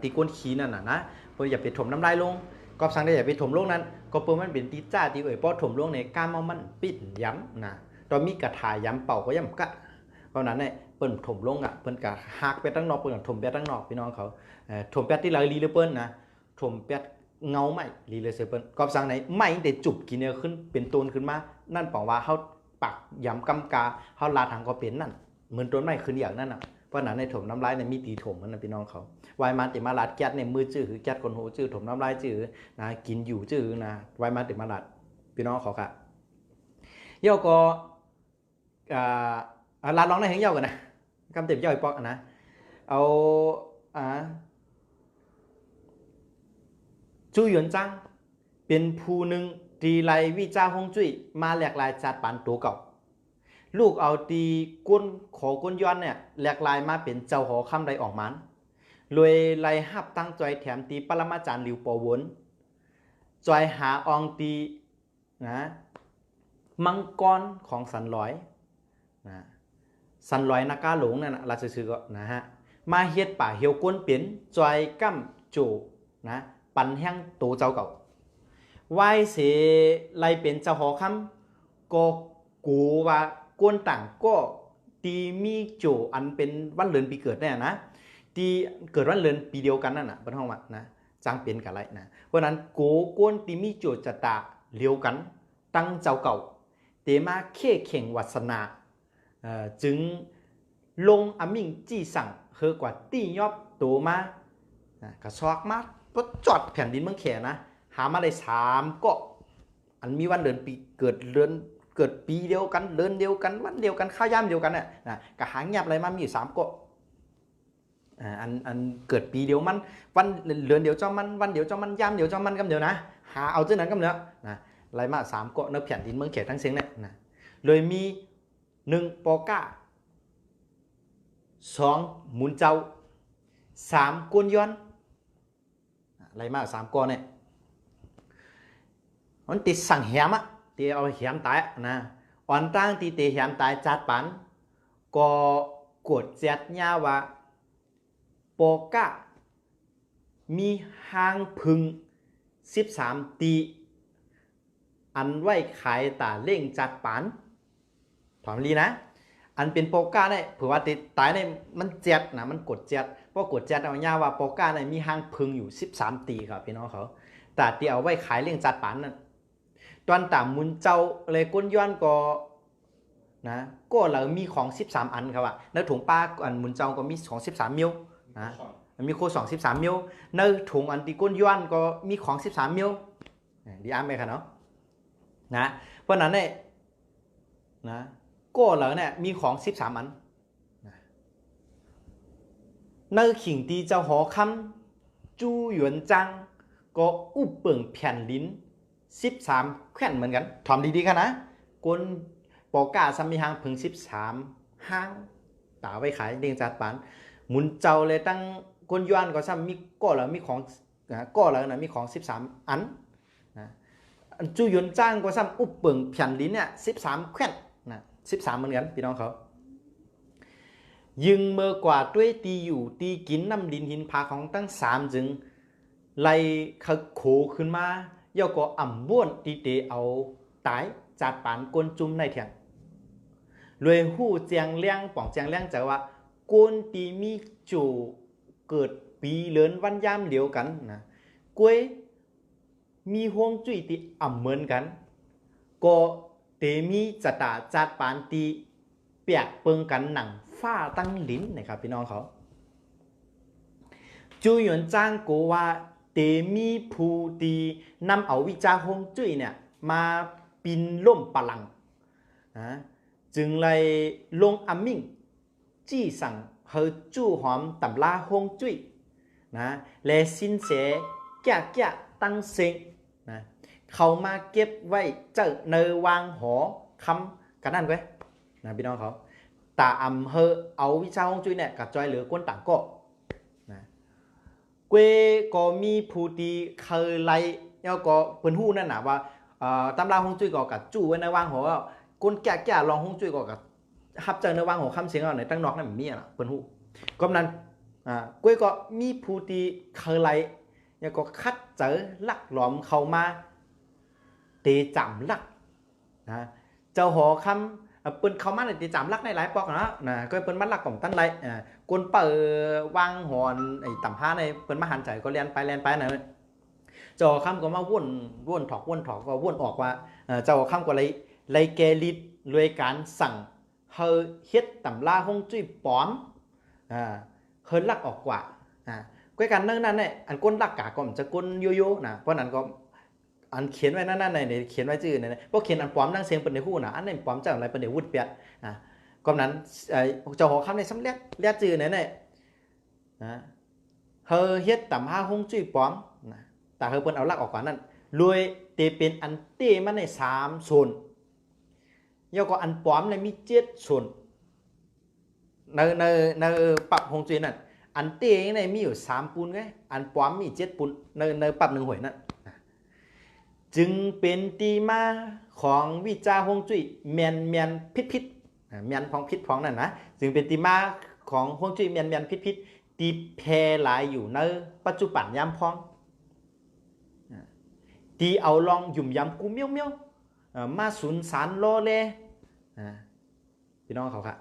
Speaker 3: ตีก้นคีนั่นนะเพื่ออย่าไปถมน้ำลายลงก็สั่งได้อย่าไปถมลงนั้นก็เปิ่นมันเป็นตีจ้าตีเพราะถมลงในก้ามมันปิดย้ำนะตอนมีกระถายย้ำเป่าก็ย้ำกะเพราะนั้นเนี่ยเปิ้นถมลงอ่ะเปิ้นกะหักไปตั้งนอกเปิ้นถมไปตั้งนอกพี่น้องเขาถมแป๊ดที่เราลีเลยเปิ้นนะถมแป๊ดเงาไม่ลีเลยเสียเปิ้นก็สั่งไหนไม่ได้จุบกินเนี่ยขึ้นเป็นต้นขึ้นมานั่นแปลว่าเขาปักย้ำกำกาเขาลาทางก็เป็นนั่นเหมือนต้นไม้ขึ้นอย่างนั้นอ่ะเพราะนั้นในถมน้ำลายในมีตีถมนั่นพี่น้องเขาวายมาติมาลาดแก๊สในมือจื้อแก๊สคนโหจื้อถมน้ำลายจื้อนะกินอยู่จื้อนะวายมาติมาลาดพี่น้องเขาค่ะเย่าก็ลาดร้องในเฮงเย่ากันนะคำเต็มย่อยปอกนะเอาจูหยวนจังเป็นผู้หนึ่งตีไลวิจาฮงจุ้ยมาแหลกลายจัดปานตัวเก่าลูกเอาตีก้นขอก้นย้อนเนี่ยแหลกลายมาเป็นเจ้าหอคำใดออกมันรวยไลหับตั้งจอยแถมตีปรมาจารย์หลิวปอวนจอยหาอองตีนะมังกรของสันลอยนะสันลอยนักกาหลงนั่นนะราชสื่อก็นะฮะมาเฮ็ดป่าเหี่ยวก้นเปลี่ยนจอยกั้มโจนะปันแห้งโตเจ้าเก่าไหวเสไลเป็นเจ้าหอคำก็กูว่าก้นต่างก็ตีมีโจอันเป็นวันเลือนปีเกิดเนี่ยนะตีเกิดวันเลือนปีเดียวกันนั่นน่ะเป็นห้องว่านะจางเปลี่ยนกันไรนะเพราะนั้นโกก้นตีมีโจจะตาเลี้ยวกันตั้งเจ้าเก่าเตมาเข่เข่งวัสนาจึงลงอมิงจี้สั่งเฮอกว่าตี้ยอบตัวมากระชอกมาก็จอดแผ่นดินเมืองแขนะหามาได้3เกาะอันมีวันเดือนปีเกิดปีเดียวกันเดือนเดียวกันวันเดียวกันข้าวยามเดียวกันน่ะนะกระหางเงียบอะไรมามีอยู่3เกาะอันเกิดปีเดียวมันวันเดือนเดียวเจ้ามันวันเดียวเจ้ามันยามเดียวเจ้ามันกำเดียวนะหาเอาเจ้านั้นกำเดียวนะอะไรมา3เกาะในแผ่นดินเมืองแขทั้งเสียงเนี่ยนะเลยมี1ปอก้า2มุนเจ้า3กวนย้อนอะไรมา3ก้อนเนี่ยมันติดสั่งแหมอะตีเอาแหมตายนะอ่อนตั้งตีเตะแหมตายจัดปันก็กดเจ็ดยาว่าปอก้ามีหางพึง13ตีอันไว้ขายตาเล่งจัดปันถามลีนะอันเป็นโปก้าเนี่ยเผื่อว่าติดตายเนี่ยมันเจ็ดนะมันกดเจ็ดเพราะกดเจ็ดเอาง่ายว่าโปก้าเนี่ยมีหางพึงอยู่13ตีครับพี่น้องเขาแต่ที่เอาไว้ขายเลี้ยงจัดปันนั่นตอนต่ำมุนเจ้าเลยก้นย้อนก็นะก็เรามีของ13อันครับว่าในถุงปลาอันมุนเจ้าก็มีของ13มิลนะมีโค13มิลในถุงอันตีก้นย้อนก็มีของ13มิลดีอ้ามไหมครับเนาะนะเพราะนั้นเนี่ยนะ ก็เหล่าเนี่ยมีของ13อันในขิงตีเจ้าหอคำจูหยวนจังก็อุบเปิงแผ่นลิ้น13แขวนเหมือนกันถอมดีๆกันนะกนปอกาซัมมีหางพึง13ห้างตาไว้ขายเรียงจัดปานหมุนเจ้าเลยตั้งกนยวนก็ซ้ำมีก็เหล่ามีของก็เหล่านะมีของ13อันนะจูหยวนจังก็ซ้ำอุบเปิงแผ่นลิ้นเนี่ย13แขวนนะ13เหมือนกันพี่น้องเขายึงเมื่อกว่าด้วยตีอยู่ตีกินน้ำดินหินผาของตั้ง3จึงไล่เขาโขขึ้นมาย่อก็อ่ำบ้วนตีเตเอาตายจัดปานกวนจุ่มในเถียงเลยหู้เจียงเลี้ยงป่องเจียงเลี้ยงใจว่ากวนตีมีจูเกิดปีเลินวันยามเดียวกันนะกวยมีห่วงจุ้ยตีอ่ำเหมือนกันก็เตมีจัตตาจัดปานตีเปียกเปิงกันหนังฟ้าตั้งลิ้นนะครับพี่น้องเขาจูหยวนจ้างกูว่าเตมีผู้ตีนำเอาวิจาฮงจุ้ยเนี่ยมาปินล่มปลังนะจึงเลยลงอัมมิ่งจี้สั่งเฮอจู้หอมตำลาฮงจุ้ยนะและสินเสแก่แก่ตั้งเซ็งนะเขามาเก็บไว้เจอเนวางหอคำกันนั่นไว้นะพี่น้องเขาตาอำเฮอเอาวิชาฮงจุ้ยเนี่ยกับจอยเหลือก้นต่างก็นะเกก็มีผู้ที่เคยไล่แล้วก็เปิ้นฮู้นั่นน่ะว่าตำราฮงจุ้ยก็กับจู่ไว้ในวางหอก้นแก่ๆลองฮงจุ้ยก็กับฮับเจอในวางหอคำเสียงเอาในตั้งนอกนั่นมีอ่ะเปิ้นฮู้ก็นั้นเกก็มีผู้ที่เคยไล่แล้วก็คัดเจอลักหลอมเข้ามาเตจำลักนะเจ้าหอคำเปิ้นเข้ามาในตีจำลักในหลายปอกนะก็เปิ้นมันลักของตั้นไรกวนเปิดวางหอนไอ้ต่ำผ้าในเปิ้นมาหันใจก็เลียนไปนะเจ้าคำก็มาว่นถอกก็ว่นออกว่าเจ้าคำก็เลยแกลิดรวยการสั่งเฮอเฮ็ดต่ำลาฮงจุ้ยป้อมเฮอลักออกกว่าก้อยกันนั่นเนี่ยอันก้นลักกะก็มันจะก้นโยนะเพราะนั้นก็อันเขียนไว้นั่นในเขียนไว้ชื่อเนี่ยพวกเขียนอันปลอมนั่งเสียงเป็นในคู่นะอันนี้ปลอมเจ้าอะไรเป็นในวุฒิเปียดก็นั้นเจ้าหอคำในสำเร็จชื่อเนี่ยเฮอเฮ็ดต่ำห้าฮงจุ้ยปลอมแต่เฮอเปิ้นเอาลักออกกว่านั้นรวยเตเป็นอันเต้มันใน3ส่วนแล้วก็อันปลอมในมี7ส่วนในปรับฮงจุ้ยนั่นอันเต้ในมีอยู่3ปูนไงอันปลอมมี7ปูนในปรับ1หวยนั่นจึงเป็นตีมาของวิจาฮงจุ้ยแมนพิษแมนพองพิษพองนั่นนะจึงเป็นตีมาของฮงจุ้ยแมนพิษตีแพร่หลายอยู่ในปัจจุบันยามพองตีเอาลองหยุ่มยำกูเมียวมาสุนสารโลเลพี่น้องเขาค่ะ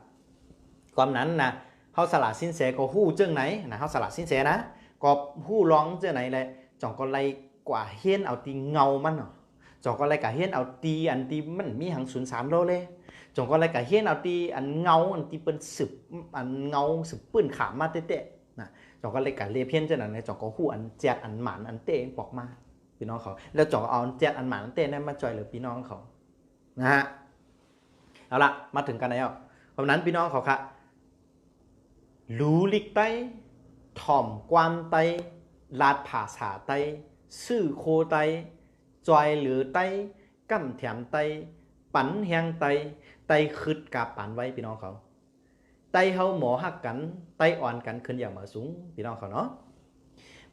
Speaker 3: ก่อนนั้นนะเขาสละสินแสก็หู้เจ้าไหนนะเขาสละสินแสนะก็หู้ร้องเจ้าไหนเลยจ่องก็ไล่กว่าเฮียนเอาตีเงามันเนาะจ่องก็ไล่กับเฮียนเอาตีอันตีมันมีหังสุนสารโลเลจ่องก็ไล่กับเฮียนเอาตีอันเงาอันตีเป็นสืบอันเงาสืบปื้นขามาเตะนะจ่องก็ไล่กับเลียเพี้ยนเจ้าไหนจ่องก็หู้อันแจกอันหมันอันเตะปอกมาพี่น้องเขาแล้วจ่องเอาแจกอันหมันอันเตะนั่นมาจ่อยเหลือพี่น้องเขานะฮะเอาละมาถึงกันแล้วเพราะนั้นพี่น้องเขาค่ะรู้ลิกไตถ่อมกวามไตลาดผาสาไตซื่อโคไตจอยเหลือไตกั้มแถมไตปันแหงไตคืดกับปันไว้พี่น้องเขาไตเฮาหมอหักกันไตอ่อนกันขึ้นอย่างมาสูงพี่น้องเขาเนาะ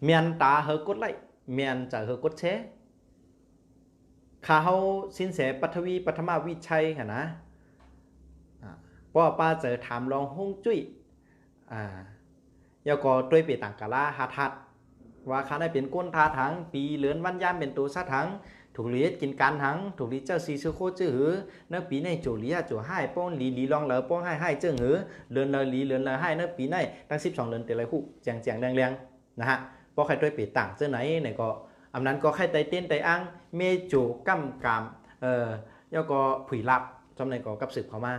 Speaker 3: เมียนตาเฮากดไล่เมียนจะเฮากดเชข้าเฮาสินแสปัทวีปัทมาวิชัยค่ะนะป้อป้าเจอถามลองฮงจุ้ยแล้วก็ด้วยเปต่างกาลาหาทัดว่าข้าได้เป็นก้นทาถังปีเหลือนวันยามเป็นตัวซาถังถูกเลี้ยกินการถังถูกลี้เจ้าซีซื้อโคจื้อหือเนื้อปีในโจเลียโจให้ป้อนลีลองเหลือป้อนให้เจ้าหือเลือนเลยลีเลือนเลยให้เนื้อปีในตั้ง12เลือนแต่ละคู่แจงแรงนะฮะเพราะใครด้วยเปต่างเจ้าไหนเนี่ยก็อำนั้นก็ใครไตเต้นไตอ้างเมโจกั้มกามแล้วก็ผุยลับจำในก็กับสืบเข้ามา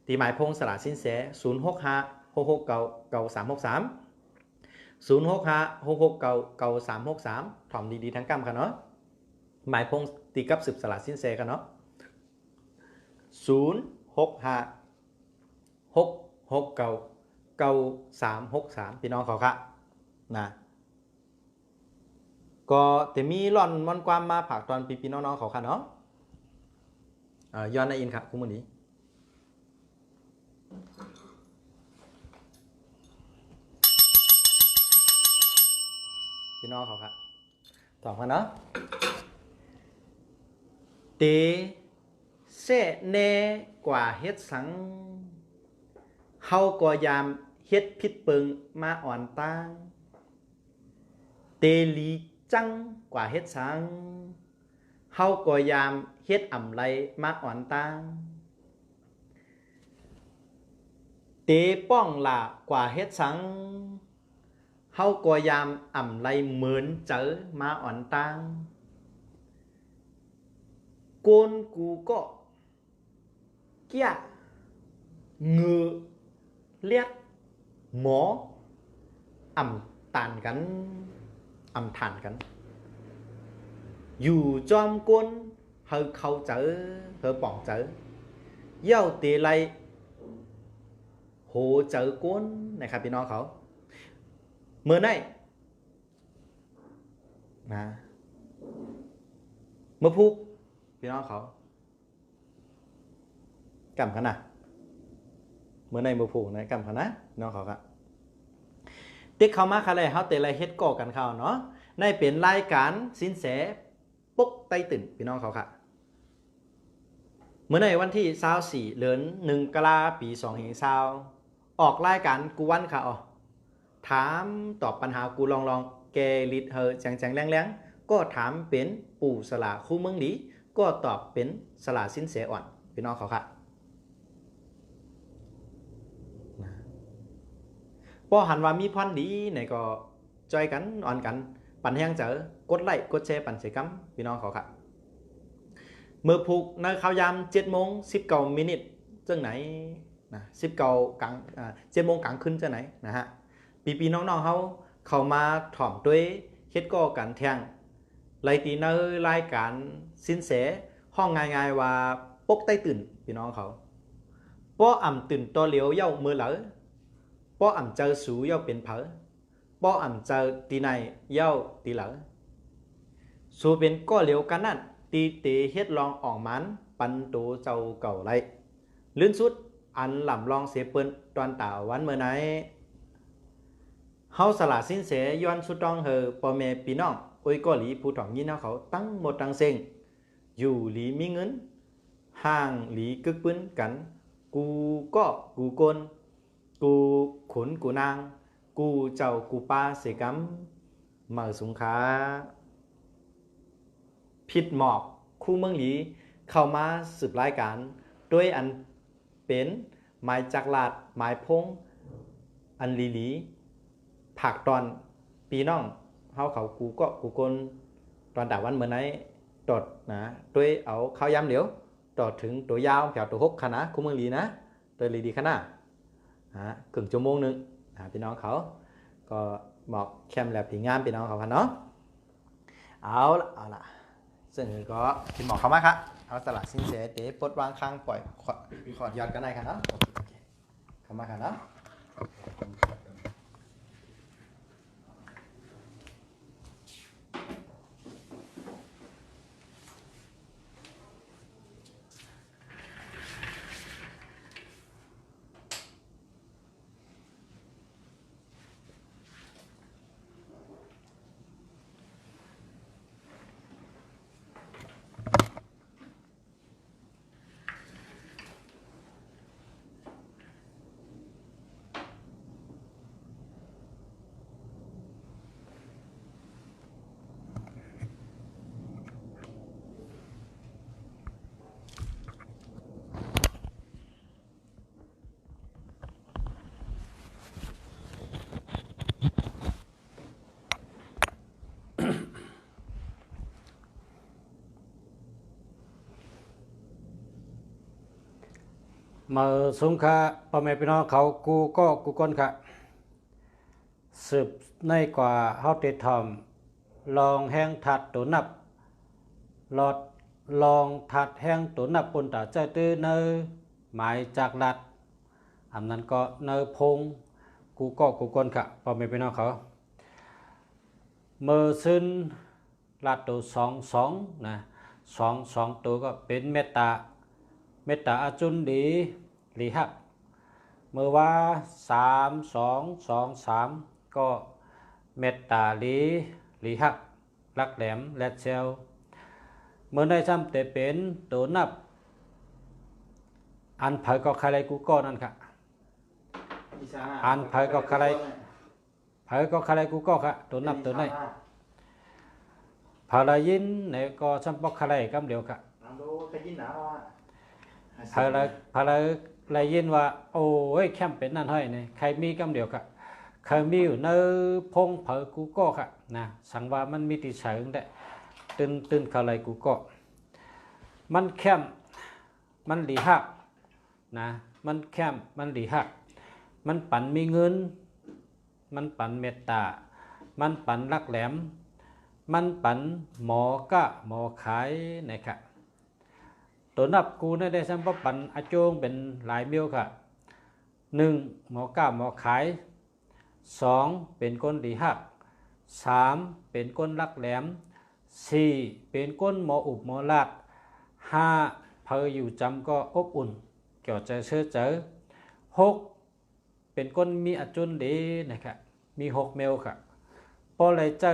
Speaker 3: ตีหมายพงสละสินแส06566996363 06566996363ถ่อมดีๆทั้งกำกันเนาะหมายพงตีกับสืบสละสินแสกันเนาะ0 6 5 6 6 9 9 3 6 3พี่น้องเขาค่ะนะก็แต่มีร่อนมอนความมาผากตอนพี่น้องๆเขาค่ะเนาะย้อนในอินครับคุณมือนี้พี่น้องเขาค่ะตอบกันเนาะเตเสเนกว่าเฮ็ดสังเฮาก็ยามเฮ็ดผิดเปิงมาอ่อนตั้งเตลีจังกว่าเฮ็ดสังเฮาก็ยามเฮ็ดอ่ำไรมาอ่อนตั้งเตป้องหลากว่าเฮ็ดสังเฮาก็ยามอ่ำไรเหมือนเจอมาอ่อนตั้งโกนกูก็เกี้ยเงือเลียดหมออ่ำตานกันอ่ำทานกันอยู่จอมกวนเฮาเขาเจอเฮาป่องเจอเย้าตีไรโหเจอกวนนะครับพี่น้องเขาเมื่อไหนนะเมื่อพูกพี่น้องเขากำขนาดเมื่อในมือผูกนะกำขนาดน้องเขาครับติ๊กเข้ามาค่ะเลยเขาเตะไรเฮ็ดก่อกันเขาเนาะในเป็นรายการสินแสปกไต้ตื่นพี่น้องเขาค่ะเมื่อในวันที่24เดือน1 กรกฎาคมปี2020ออกรายการกูวันค่ะถามตอบปัญหากูลองแกลิดเฮอแจงแรงก็ถามเป็นปู่สลาคู่เมืองดีก็ตอบเป็นสลาสินแสอ่อนพี่น้องเขาค่ะพอหันว่ามีพรดีไหนก็จอยกันอ่อนกันปั่นแห้งเจอกดไลค์กดแชร์ปั่นเสกัมพี่น้องเขาค่ะเมื่อผูกในข่าวยาม7:19 มินิจังไหนนะ19กลาง7 โมงกลางคืนจังไหนนะฮะปีน้องๆเขาเข้ามาถ่อมด้วยเฮ็ดก่อกันแทงไลตีในรายการสินแสห้องง่ายๆว่าปกใต้ตื่นพี่น้องเขาป้ออ่ำตื่นตัวเหลียวเย้ามือเหลอป้ออ่ำเจอสูเย้าเป็นเผอป้ออ่ำเจอตีในเย้าตีเหลอสูเป็นก็เหลียวกันนั่นตีเตเฮ็ดลองออกมันปันโตเจ้าเก่าไรลื่นสุดอันหล่ำลองเสียเปิ้นตอนต่าวันเมื่อไหนเฮาสละสินเสย้อนสุดต้องเฮอพ่อแม่พี่น้องโอ้ยก็หลีผู้ถ่อมยินเขาตั้งหมดตั้งเซ็งอยู่หลีมีเงินห่างหลีกึกปื้นกันกูก็กูกนกูขุนกูนางกูเจ้ากูป้าเสกัมเมื่อสุงขาผิดหมอกคู่เมืองหลีเข้ามาสืบรายการด้วยอันเป็นหมายจักลาดหมายพงอันหลีผักตอนปีน้องเฮาเขากูก็กูกนตอนดาวันเมื่อไหนตดนะด้วยเอาข้าวยำเหลียวตอดถึงตัวยาวแถวตัว6ขนาดคู่เมืองหลีนะตัวหลีดีขนาดครึ่งชั่วโมงนึงพี่น้องเขาก็หมอกแคมแลบผีงามพี่น้องเขาค่ะเนาะเอาละซึ่งก็กินหมอกเขามาครับเอาสลัดสินเสเดปลดวางข้างปล่อยขอดยอดกันได้ค่ะเนาะเข้ามาค่ะเนาะ
Speaker 1: มาสงค่ะพ่อแม่พี่น้องเขากูก็กูก้นค่ะสืบในกว่าเฮาติดทอมลองแห้งถัดตัวนับลอดลองถัดแห้งตัวนับปนตาใจตื้อเนอ หมายจากรัฐอันนั้นก็เนอพงกูก็กูกนค่ะพอไม่เป็นน้องเขาเมื่อซึ่งรัฐตัว2 2นะ2 ตัวก็เป็นเมตตาอาจุนดีหลีหักเมื่อว่า3 2 2 3ก็เมตตาหลีหักรักแหลมและเซลเมื่อได้ซ้ำแต่เป็นตัวนับอันเผยก็ใครกูก็นั่นค่ะอันเผยก็ใครกูก็ค่ะตัวนับตัวไหนพาลายินในก็ซ้ำปอกใครกำเดียวค่ะพาลายินว่าโอ้ยแคมเป็นนั่นให้เนี่ยใครมีกำเดียวค่ะเคยมีอยู่ในพงเผยกูก็ค่ะนะสังว่ามันมีติเฉิงได้ตื่นใครกูก็มันแคมมันหลีหักนะมันแคมมันหลีหักมันปั่นมีเงินมันปั่นเมตตามันปั่นรักแหลมมันปั่นหมอกะหมอขายนะครับตัวนับกูได้ซ้ำเพราะปั่นอาโจงเป็นหลายเมียวค่ะ1หมอกะหมอขาย2เป็นก้นหลีหัก3เป็นก้นรักแหลม4เป็นก้นหมออุบหมอลาด5เพออยู่จำก็อบอุ่นเกี่ยวใจเชื่อเจอ6เป็นก้นมีอจุนดีนะครับมี6เมลค่ะพอเลยเจอ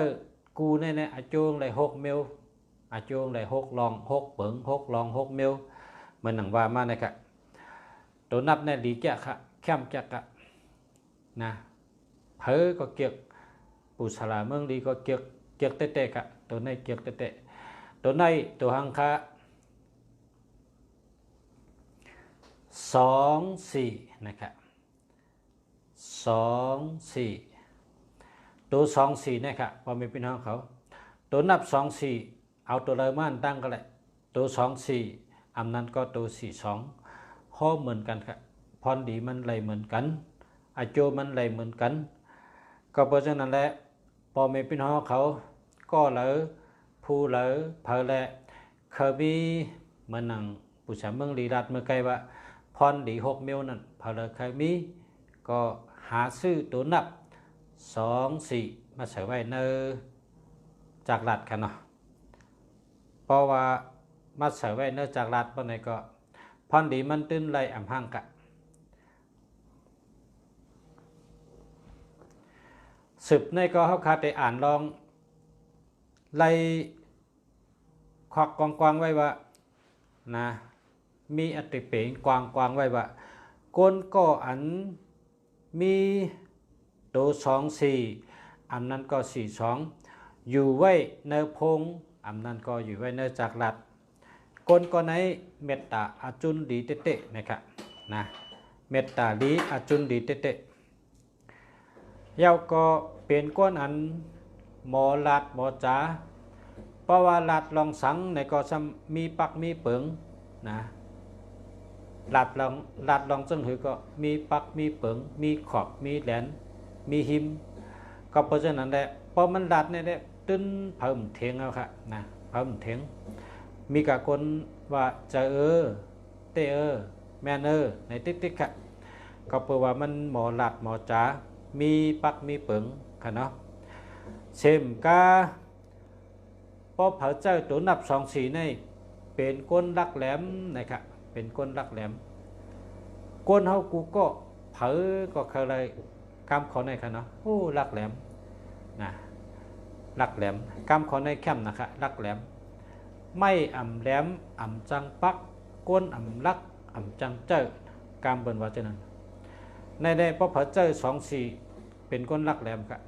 Speaker 1: กูในอาโจงเลย6เมลอาโจงเลย6ลอง6เปิง6ลอง6เมลเหมือนหนังว่ามานะครับตัวนับในดีแก่ค่ะแคมแก่กะนะเพอก็เกี่ยวปุสลาเมืองดีก็เกี่ยวเตะๆค่ะตัวในเกี่ยวเตะตัวในตัวหังค่ะ2 4นะครับ2 4ตัว2 4นะครับพอมีพี่น้องเขาตัวนับ2 4เอาตัวเลยมันตั้งก็เลยตัว2 4อันนั้นก็ตัว4 2ข้อเหมือนกันครับพรดีมันเลยเหมือนกันอาโจมันเลยเหมือนกันก็เพราะฉะนั้นแหละพอมีพี่น้องเขาก็เลยผู้เลยเพอแหละเคยมีเหมือนหนังผู้ชายเมืองลีรัดเมื่อไกลว่าพรดี6เมลนั่นเพอเลยเคยมีก็หาซื้อตัวนับ2 4มาใส่ไว้ในจากรัฐกันเนาะเพราะว่ามาใส่ไว้ในจากรัฐเพราะไหนก็พรดีมันตื้นไหลอ่ำห้างกะสืบในก็เขาคาได้อ่านลองไล่ควักกวางไว้ว่านะมีอติเป๋งกวางไว้ว่าก้นก็อันมีตัว2 4อันนั้นก็4 2อยู่ไว้ในพงอันนั้นก็อยู่ไว้ในจากรัฐก้นก็ในเมตตาอาจุนดีเตะๆนะครับนะเมตตาดีอาจุนดีเตะๆเย้าก็เป็นก้นอันหมอลาดหมอจ๋าเพราะว่าลาดลองสังในก็มีปักมีเปิงนะลาดลองจึงหือก็มีปักมีเปิงมีขอบมีแหลนมีหิมก็เพราะฉะนั้นแหละพอมันลาดเนี่ยตึ้นเพิ่มเถียงเอาค่ะนะเพิ่มเถียงมีกับคนว่าจะเตแมนในติ๊กค่ะก็เพราะว่ามันหมอลาดหมอจ๋ามีปักมีเปิงค่ะเนาะเช่นกาพอเผาเจ้าตัวนับ2 4นี่เป็นก้นรักแหลมนะครับเป็นก้นรักแหลมก้นเฮากูก็เผาก็เคยเลยกำขอในค่ะเนาะโอ้รักแหลมนะรักแหลมกำขอในแคมนะคะรักแหลมไม่อ่ำแหลมอ่ำจังปักก้นอ่ำรักอ่ำจังเจ้ากำเบิ่นว่าเจ้านั้นในพอเผาเจ้า2 4เป็นก้นรักแหลมค่ะ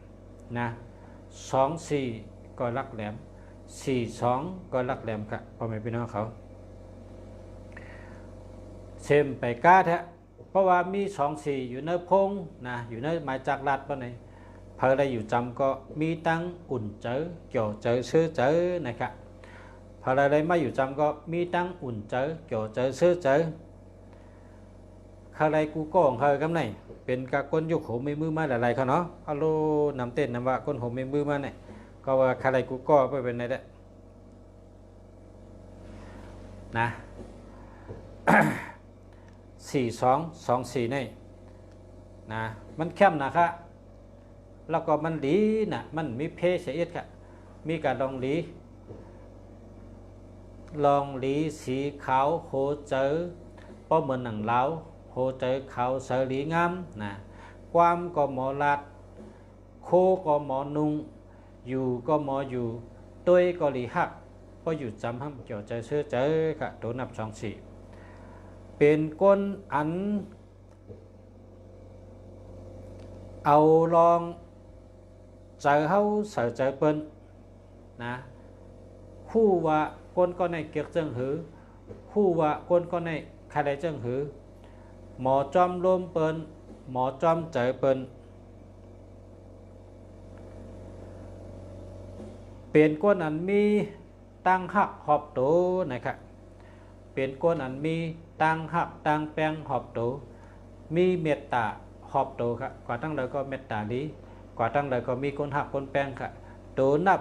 Speaker 1: นะ2 4ก็รักแหลม4 2ก็รักแหลมค่ะพ่อแม่พี่น้องเขาเซมไปกาแท้เพราะว่ามี2 4อยู่ในพงนะอยู่ในหมายจากรัฐปะไหนเพอได้อยู่จำก็มีตั้งอุ่นเจอเกี่ยวเจอซื้อเจอนะครับพอได้มาอยู่จำก็มีตั้งอุ่นเจอเกี่ยวเจอซื้อเจอใครกูก็ของใครกันไหนเป็นกาก้นยุกโหไม่มือมาหลายๆเขาเนาะฮัลโหลนำเต้นนำว่าก้นโหไม่มือมาเนี่ยก็ว่าใครกูก็ไปเป็นไงได้นะ เซ 4224นี่นะมันเข้มนะครับแล้วก็มันหลีนะมันมีเพศเสียค่ะมีการลองหลีสีขาวโหเจอป้อเหมือนหนังเล้าโหเจอขาวเสอหลีงามนะความก็หมอลัดโคก็หมอนุงอยู่ก็หมออยู่ตัวก็หลีหักก็อยู่จำห้ำเกี่ยวใจเชื่อเจอค่ะตัวนับ24เป็นก้นอันเอาลองเจอเขาเสือเจอเปิ้นนะคู่ว่าก้นก็ในเกียกเจิงหือคู่ว่าก้นก็ในใครได้เจิงหือหมอจอมลมเปิ้นหมอจอมเจอเปิ้นเป็นก้นอันมีตั้งหักหอบโตนะครับเป็นก้นอันมีตั้งหักตั้งแป้งหอบโตมีเมตตาหอบโตครับกว่าตั้งเลยก็เมตตาดีกว่าตั้งเลยก็มีก้นหักก้นแป้งครับโตนับ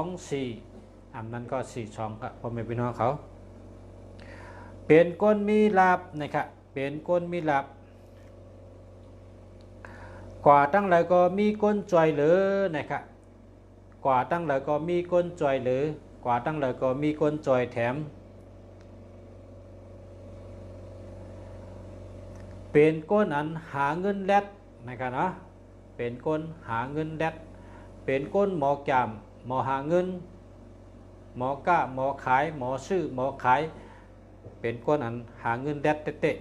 Speaker 1: 24อันนั้นก็42ครับพ่อแม่พี่น้องเขาเป็นก้นมีลาบนะครับเป็นก้นมีลาบกว่าตั้งเลยก็มีก้นจอยเหลือนะครับกว่าตั้งเลยก็มีก้นจอยเหลือกว่าตั้งเลยก็มีก้นจอยแถมเป็นก้นอันหาเงินแลดนะครับเนาะเป็นก้นหาเงินแลดเป็นก้นหมอแกมหมอหาเงินหมอก้าหมอขายหมอซื้อหมอขายเป็นก้นอันหาเงินแลดเตะ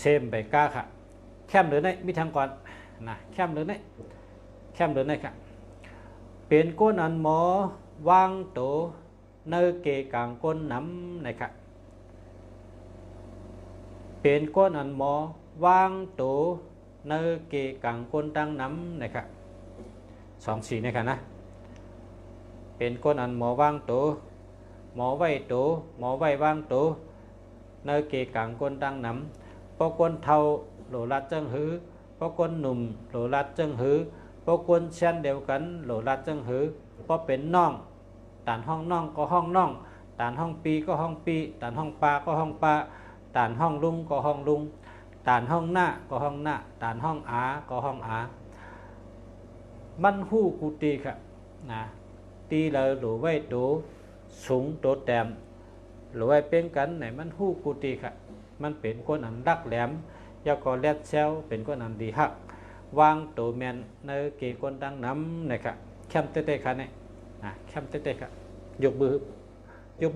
Speaker 1: เซมไปก้าค่ะแคมหรือไงมีทางก่อนนะแคมหรือไงแคมหรือไงค่ะเป็นก้นอันหมอวางโตเนเกกางก้นน้ำนะครับเป็นก้นอันหมอวางโตเนเกกางก้นตั้งน้ำนะครับ24นะครับนะเป็นก้นอันหมอวางโตหมอไว้โตหมอไว้วางโตเนเกกางก้นตั้งน้ำพอคนเท่าโหลลัดจังหือพอคนหนุ่มโหลลัดจังหือพอคนเช่นเดียวกันโหลลัดจังหือพอเป็นน้องตานห้องน้องก็ห้องน้องตานห้องปีก็ห้องปีตานห้องปลาก็ห้องปลาตานห้องลุงก็ห้องลุงตานห้องหน้าก็ห้องหน้าตานห้องอาก็ห้องอามันหู้กูตีค่ะนะตีเลยหรือไว้ตัวสูงตัวแต้มหรือไว้เป็นกันไหนมันหู้กูตีค่ะมันเป็นก้นอันดักแหลมยาก็แลดเซลเป็นก้นอันดีหักวางตัวแมนในเกก้นตั้งน้ำนะครับแคมเตะๆค่ะเนี่ยแคมเตะๆค่ะยกมื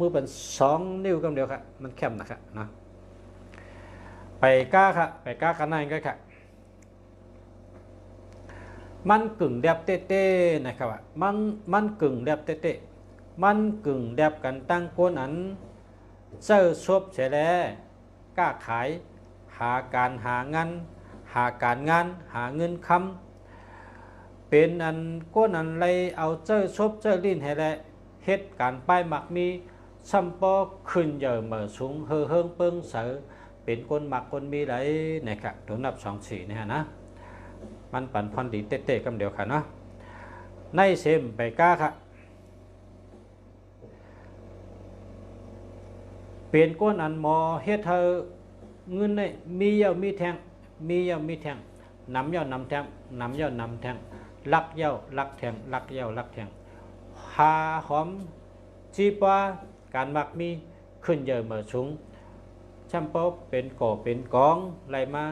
Speaker 1: อเป็น2 นิ้วกันเดียวค่ะมันแคมนะครับนะไปก้าค่ะไปก้ากันนั่นก็ค่ะมันกึ่งแดบเตะๆนะครับมันกึ่งแดบเตะๆมันกึ่งแดบกันตั้งก้นอันเจ้าซบเฉลกล้าขายหาการหางานหาการงานหาเงินคำเป็นอันก้นอันไรเอาเจ้าซบเจ้าลิ้นให้แลเฮ็ดการป้ายหมักมีซัมปอขึ้นเยอะเหมือสูงเฮืองเปิ้งเสือเป็นก้นหมักก้นมีไรนะครับตัวนับ24นี่ฮะนะมันปั่นพอนดีเตะๆกันเดียวค่ะเนาะในเซมไปก้าค่ะเป็นก้นอันหมอเฮ็ดเธอเงินเนี่ยมีเยามีแทงมีเยามีแทงนำเยานำแทงนำเยานำแทงลักเยาลักแทงลักเยาลักแทงหาหอมจีปาการมักมีขึ้นเยอะเหมือสูงชัมปอเป็นก่อเป็นกองไหลมา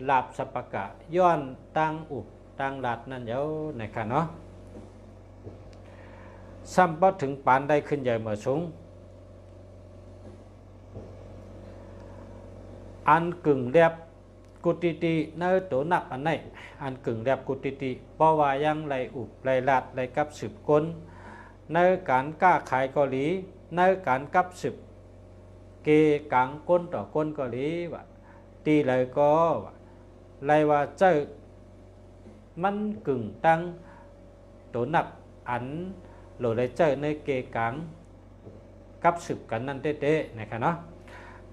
Speaker 1: ลาบสัปปะกะย้อนตั้งอุบตั้งหลัดนั่นเยาในค่ะเนาะซัมปอถึงปานได้ขึ้นเยอะเหมือสูงอันกึ่งแลบกุติติเนื้อตัวนับอันไหนอันกึ่งแลบกุติติเพราะว่ายังไหลอุบไหลลาดไหลกับสืบก้นในการกล้าขายเกาหลีในการกับสืบเกกังก้นต่อก้นเกาหลีว่าตีเลยก็ว่าไหลว่าเจ้ามันกึ่งตั้งตัวนับอันโหลเลยเจ้าในเกกังกับสืบกันนั่นเต้ๆนะครับเนาะ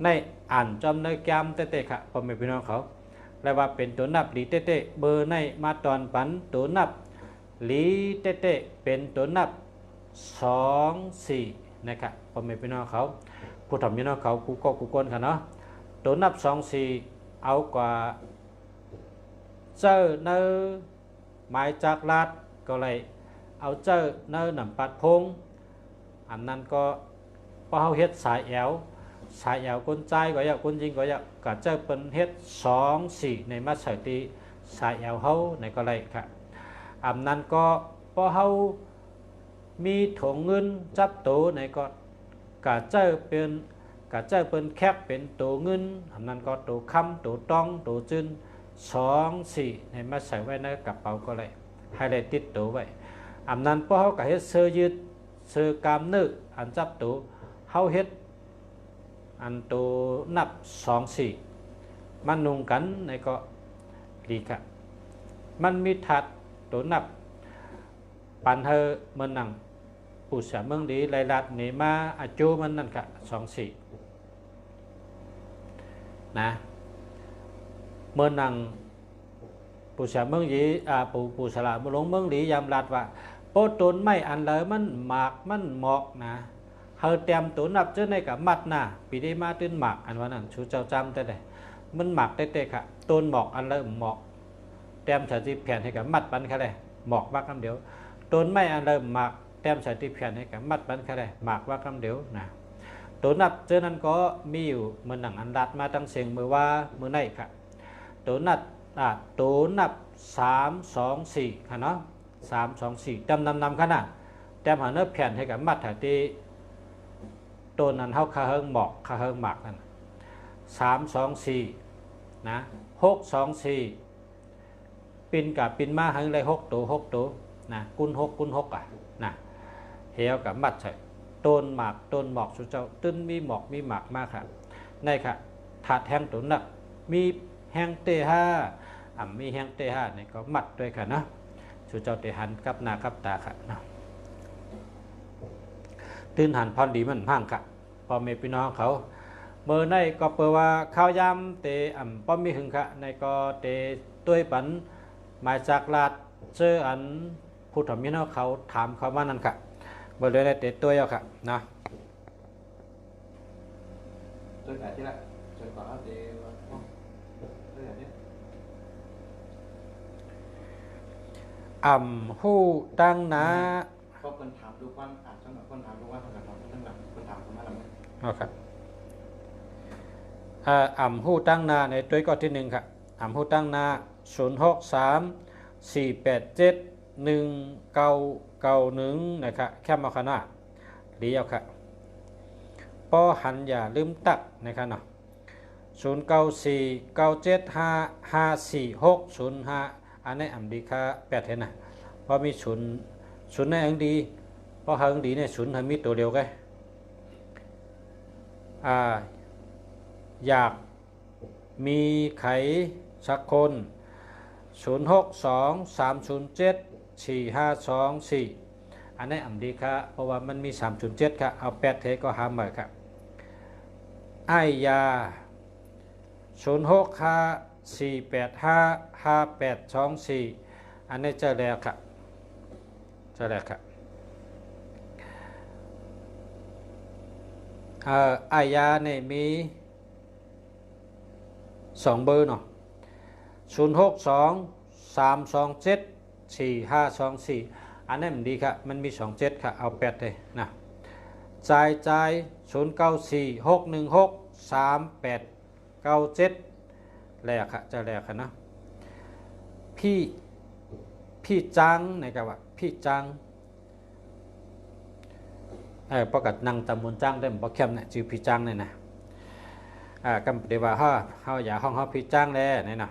Speaker 1: ในอ่านจอมในแกมเตะๆค่ะพ่อแม่พี่น้องเขาแปลว่าเป็นตัวนับหลีเตะๆเบอร์ในมาตอนปันตัวนับหลีเตะๆเป็นตัวนับ2 4นะครับพ่อแม่พี่น้องเขาผู้ทำพี่น้องเขากูก็กูก้นค่ะเนาะตัวนับ2 4เอากว่าเจอเนอหมายจากลาดก็เลยเอาเจอเนอหนำปัดพงอันนั้นก็พอเฮาเฮ็ดสายแอวคนใจก็อยากคนจริงก็อยากก็เจอเป็นเฮ็ด2 4ในมาใส่ตีสายแอวเฮาในก็เลยค่ะอันนั้นก็พอเฮามีถุงเงินจับโตในก็กะเจอเป็นแคบเป็นตัวเงินอันนั้นก็ตัวคำตัวต้องตัวจืน2 4ในมาใส่ไว้ในกระเป๋าก็เลยให้ได้ติดตัวไว้อันนั้นพอเฮาก็เฮ็ดเสื้อยืดเสื้อกามนึกอันจับตัวเฮาเฮ็ดอันตัวนับ2 4มันนุงกันในก็ดีค่ะมันมีถัดตัวนับปันเฮอเมืองนังผู้เสียเมืองดีไลลัดนี่มาอาจูมันนั่นค่ะ2 4นะเมืองนังผู้เสียเมืองดีผู้สละเมืองหลงเมืองดียามลัดว่าโปตนไม่อันเลยมันหมากมันหมอกนะเฮอเตรียมตัวนับเจอในกับมัดนะปีได้มาตื้นหมากอันว่านั่นชูเจ้าจำแต่ใดมันหมากเต้ๆค่ะต้นหมอกอันเลยหมอกเตรียมสถิแผ่นให้กับมัดปันแค่ใดหมอกว่าคำเดียวต้นไม่อันเลยหมากเตรียมสถิแผ่นให้กับมัดปันแค่ใดหมากว่าคำเดียวนะตัวนับเจอนั้นก็มีอยู่เมื่อหนังอันดัดมาตั้งเสียงมือว่ามือในค่ะตัวนับ3 2 4ค่ะเนาะ3 2 4จำนำขนาดแต้มหาเนื้อแผ่นให้กับมัดถ่ายตีตัวนั้นเท่าคาเฮิงหมอกคาเฮิงหมากนั่น3 2 4นะ6 2 4ปินกับปินมาให้เลย6 ตัวนะกุน6อ่ะนะเหี่ยวกับมัดใส่ต้นหมอกสุเจ้าต้นมีหมอกมีหมากมากค่ะในค่ะถาดแห้งตัวนักมีแห้งเตห้ามีแห้งเตห้าเนี่ยก็มัดด้วยค่ะนะสุเจ้าเตหันกับนากับตาค่ะนะตื่นหันพรดีมันพังค่ะพอเมพี่น้องเขาเมื่อในก็เปิดว่าข้าวยำเตป้อมมีหึงค่ะในก็เตต้วยปันหมายจากลาดเจออันผู้ทำพี่น้องเขาถามเขามานั่นค่ะเบอร์เลยได้เตต้วยเอาค่ะนะ
Speaker 2: จนแต่ที่ละจนกว่าเขาเดว่าเรื่องนี้
Speaker 1: หู้ตั้งนะ
Speaker 2: ก็คนถามดูว่าอ่านจังหวะคนถามดูว่าคนถามจังหวะคนถามเขามาแล้วมั้ย
Speaker 1: อ๋อครับหู้ตั้งนาในตัวก็ที่1ค่ะหู้ตั้งนา0634871991นะครับแค่มาขนาดเดียวค่ะปอหันอย่าลืมตักนะครับเนาะ0949755406อันนี้ดีค่ะ8เห็นนะเพราะมี0ในอันดีเพราะหังดีเนี่ย0ให้มีตัวเดียวกันอยากมีไขสักคน0623074524อันนี้ดีค่ะเพราะว่ามันมี307ค่ะเอา8เทก็หาใหม่ค่ะไอ้ยา0654855824อันนี้เจอแล้วค่ะไอ้ยาเนี่ยมี2เบอร์เนาะ0623274524อันนี้มันดีค่ะมันมี27ค่ะเอา8เลยนะจ่าย0946163897แล้วค่ะจะแล้วค่ะนะพี่จังนะครับว่าพี่จังปกตินั่งตำบลจังได้บ่เข้มเนี่ยชื่อพี่จังเนี่ยนะกำปฏิว่าเฮาอย่าห้องเฮาพี่จังแล้วเนี่ยนะ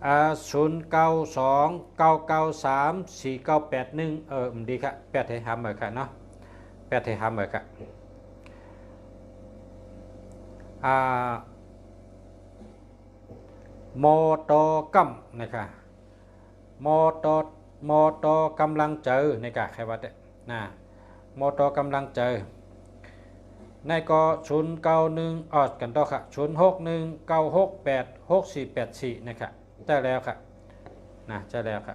Speaker 1: 0929934981มันดีค่ะ8ให้หามไว้ค่ะเนาะ8ให้หามไว้ค่ะมอตอกำนะครับมอตอกำลังเจอในกะใครว่าเด้นะมอตอกำลังเจอ ในก็091กันต่อค่ะ0619686484นะครับได้แล้วค่ะนะได้แล้วค่ะ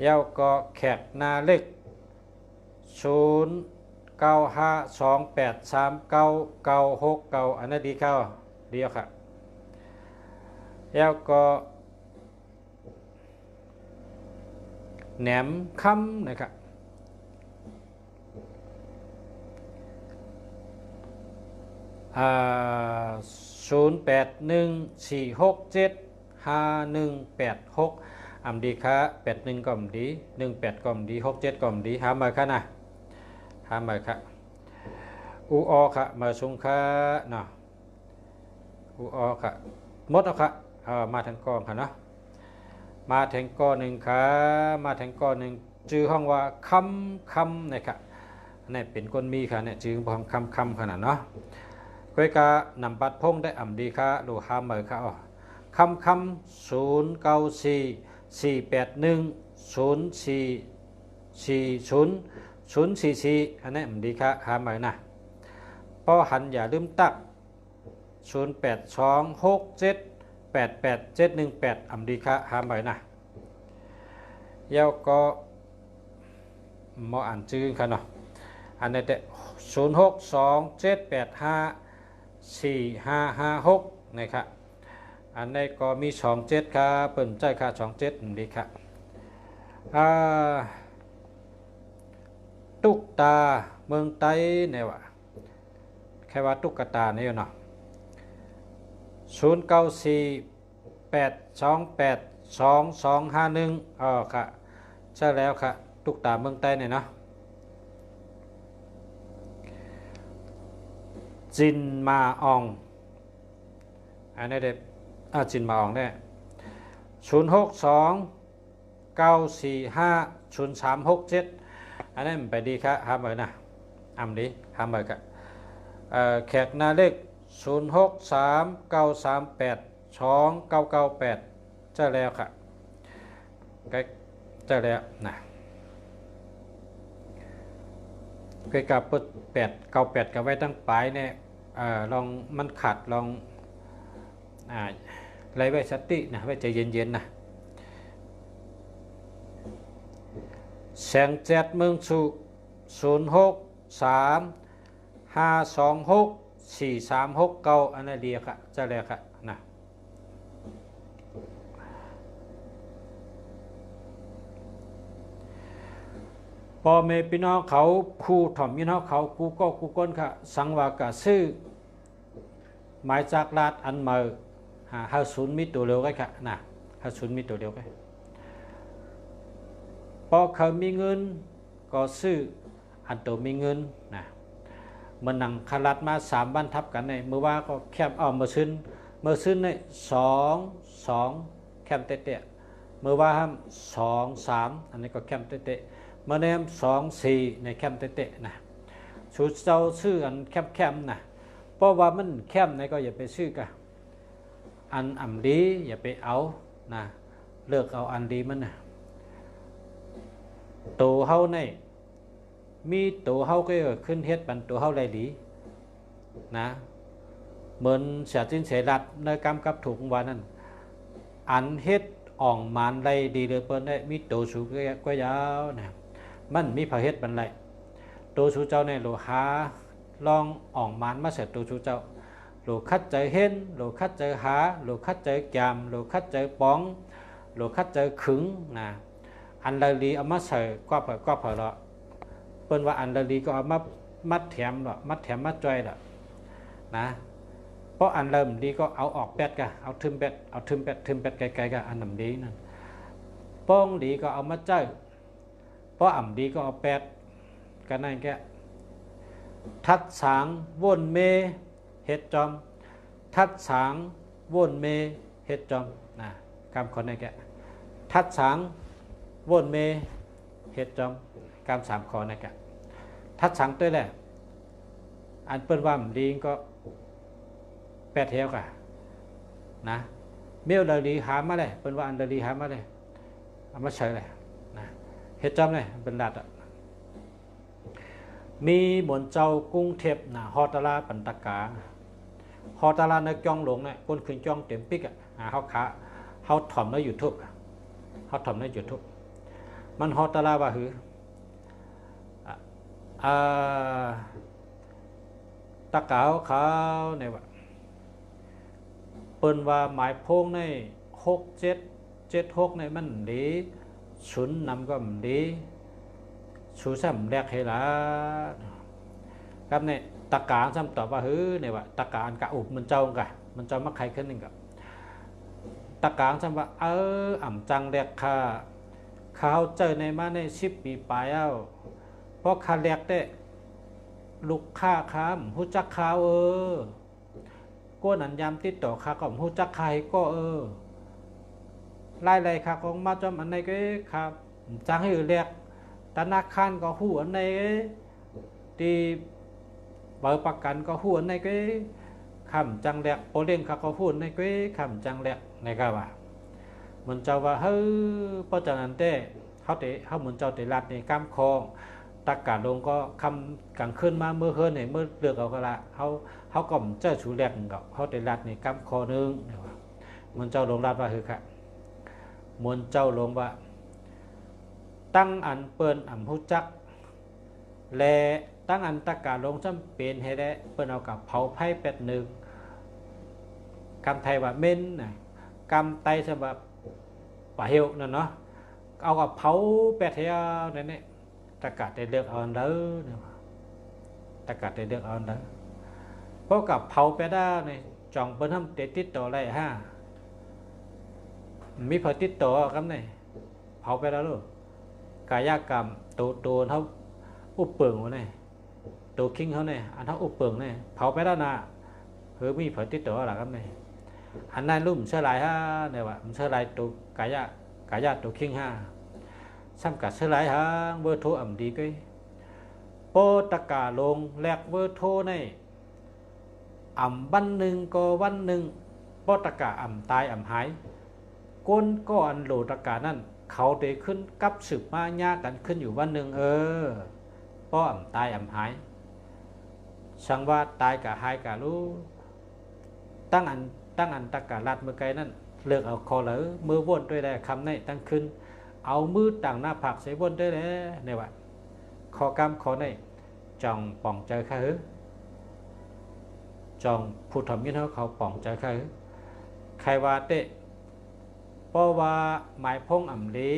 Speaker 1: ยาวก็แขกนาเล็ก0952839969อันนั้นดีเข้าเดียวค่ะแล้วก็แหนมคำนะครับ0814675186อำดีค่ะ81ก็อำดี18ก็อำดี67ก็อำดีหามาค่ะนะหามาค่ะอูออค่ะมาชงค่ะเนาะอูออค่ะหมดแล้วค่ะมาทางกองค่ะเนาะมาแทงก้อนหนึ่งค่ะมาแทงก้อนหนึ่งชื่อห้องว่าคำนะครับนี่เป็นคนมีค่ะเนี่ยชื่อห้องคำขนาดเนาะก้อยกานำบัตรพงได้อ่ำดีค่ะโลหาเหมยค่ะคำ094481044044อันนี้อ่ำดีค่ะหาเหมยนะป้อหันอย่าลืมตัก0826788718อำดีค่ะหาเหมยนะยาวก็มออ่านชื่อค่ะเนาะอันนี้แต่0627854556นะครับอันนี้ก็มี27ค่ะเปิ่นใจค่ะ27ดีค่ะตุ๊กตาเมืองไต้เนี่ยว่ะแค่ว่าตุ๊กตาเนี่ยเนาะ0948282251ค่ะใช่แล้วค่ะตุ๊กตาเมืองไต้เนี่ยเนาะจินมาอองอันนี้เด็ดจินมาอองได้0629450367อันนี้มันไปดีครับหาเหมยนะอ่ำดีหาเหมยครับแขกนาเล็ก0639382998เจ้าแล้วค่ะเจ้าแล้วนะเคยกับ898กับไว้ตั้งปลายเนี่ยลองมันขัดลองไรไว้สตินะไว้ใจเย็นๆนะแสงแจ๊ดเมืองสุ0635264369อันนั้นเดียวค่ะเจ้าแล้วค่ะนะพอเมพี่น้องเขาคู่ถ่อมพี่น้องเขากูก็กูก้นค่ะสังวากะซื้อหมายจากลาดอันเมอหาศูนย์มิตัวเร็วกันค่ะนะหาศูนย์มิตัวเร็วกันพอเขามีเงินก็ซื้ออันตัวมีเงินนะมันนั่งคลัดมา3วันทับกันในเมื่อว่าก็แคบเอามาซื้อใน2แคมเตะเมื่อว่าห้าม2-3อันนี้ก็แคมเตะมาแนม2-4ในแคมเตะนะชูเจ้าซื้ออันแคมนะเพราะว่ามันแคมในก็อย่าไปซื้อกันอันอ่ำดีอย่าไปเอานะเลือกเอาอันดีมันนะตัวเฮาในมีตัวเฮาก็ขึ้นเฮ็ดปันตัวเฮาไรดีนะเหมือนเสียจินเสรัดในกรรมกับถูกวันนั้นอันเฮ็ดอ่องมานไรดีเลยเปิ้นได้มีตัวสูก็ยาวนะมันมีพระเฮ็ดบันไรตัวสูเจ้าในโลหาลองอ่องมานมาเสร็จตัวสูเจ้าโลคัดใจเห็นโลคัดใจหาโลคัดใจแกมโลคัดใจป้องโลคัดใจขึงนะอันไรดีเอามาใส่ก็เผาละเปิ้นว่าอันไรดีก็เอามามัดแถมละมัดแถมมัดจอยละนะเพราะอันเริ่มดีก็เอาออกแปดกะเอาทึมแปดไกลๆกะอันนำดีนั่นป้องดีก็เอามาเจ้าเพราะอ่ำดีก็เอาแปดกันนั่นแกทัดสางวนเมเฮ็ดจอมทัดสางวนเมเฮ็ดจอมนะคำคนนั่นแกทัดสางวนเมเฮ็ดจอมคำ3 ข้อนั่นแกทัดสางตัวแหละอันเปิ้นว่ามันดีก็แปดเทียวกันนะเมียวดาลีหามาเลยเป็นว่าอันดาลีหามาเลยเอามาใช้เลยนะเฮ็ดจำเลยเป็นดัด มีหมวนเจ้ากรุงเทพนะฮอตลาปันตะกาฮอตลาในจ้องหลงเนี่ยคนขึ้นจ้องเต็มปิกอ่ะเขาขาเขาถ่อมใน YouTube เขาถ่อมใน YouTube มันฮอตลาว่าหือตะกาวเขาเนี่ยว่าเปิ้นว่าหมายโพงใน6776ในมันดีศูนย์นำก็มันดีชูซ้ำแรกให้ละครับเนี่ยตะกาซ้ำตอบว่าฮือเนี่ยว่าตะกาอันกะอุบมันเจ้ากะมันเจ้ามักใครขึ้นหนึ่งกับตะกาซ้ำว่าอ่ำจังแรกค่ะเขาเจอในมาใน10 ปีปลายเพราะคาแรกได้ลูกค้าค้ามหูจักข่าวก็นันยามติดต่อข้าก็หูจักใครก็ไล่ๆข้าของมาจอมอันไหนก็ครับจังให้เรียกธนาคารก็หูอันไหนที่เบอร์ประกันก็หูอันไหนก็คำจังแหลกโอเล่งข้าก็หูอันไหนก็คำจังแหลกในกาว่ามันเจ้าว่าเฮ้ยเพราะฉะนั้นเต้เขาเหมือนเจ้าเตลัดในกำคองตะกาลงก็คำกลางคืนมาเมื่อคืนเนี่ยเมื่อเลือกเอาก็ละเขาก็เจ้าชูแรกกับเขาเตลัดในกำคอนึงมันเจ้าลงรัดว่าคือค่ะมันเจ้าลงว่าตั้งอันเปิ้นอ่ำหูจักและตั้งอันตะกาลงจำเป็นให้ได้เปิ้นเอากับเผาไผ่เป็ดหนึ่งกำไทยว่าเม้นนะกำไตฉบับป่าเหี่ยวนั่นเนาะเอากับเผาเป็ดเหี่ยวนั่นนี่ตะกาได้เลือกเอาอันเด้อตะกาได้เลือกเอาอันเด้อเพราะกับเผาเป็ดได้เนี่ยจ่องเปิ้นทำติดต่ออะไรมีพอติดต่อครับเนี่ยเผาเป็ดแล้วลูกกายกรรมตัวเขาอุปเปิงวะเนี่ยตัวคิงเขาเนี่ยอันเขาอุปเปิงเนี่ยเผาไปแล้วนะมีเผยติดตัวอะไรครับเนี่ยอันนั้นรุ่มเชื่อไรฮะเนี่ยว่ามันเชื่อไรตัวกายตัวคิงฮะซ้ำกับเชื่อไรฮะเบอร์โทรอ่ำดีก็โปตะกาลงแลกเบอร์โทรเนี่ยอ่ำวันหนึ่งก็วันหนึ่งโปตะกาอ่ำตายอ่ำหายก้นก็อันโหลตะกานั่นเขาเตะขึ้นกับสืบมาญากันขึ้นอยู่วันหนึ่งป้ออ่ำตายอ่ำหายสังว่าตายกับหายกับรู้ตั้งอันตะกาลัดเมื่อไกลนั่นเลือกเอาคอเหลือมือวนด้วยได้คำในตั้งขึ้นเอามือต่างหน้าผักใส่วนด้วยเลยเนี่ยว่าคอกำคอในจองป่องใจข้าจองผู้ทำยินเขาป่องใจข้าใครว่าเตะเพราะว่าหมายพงอ่ำลี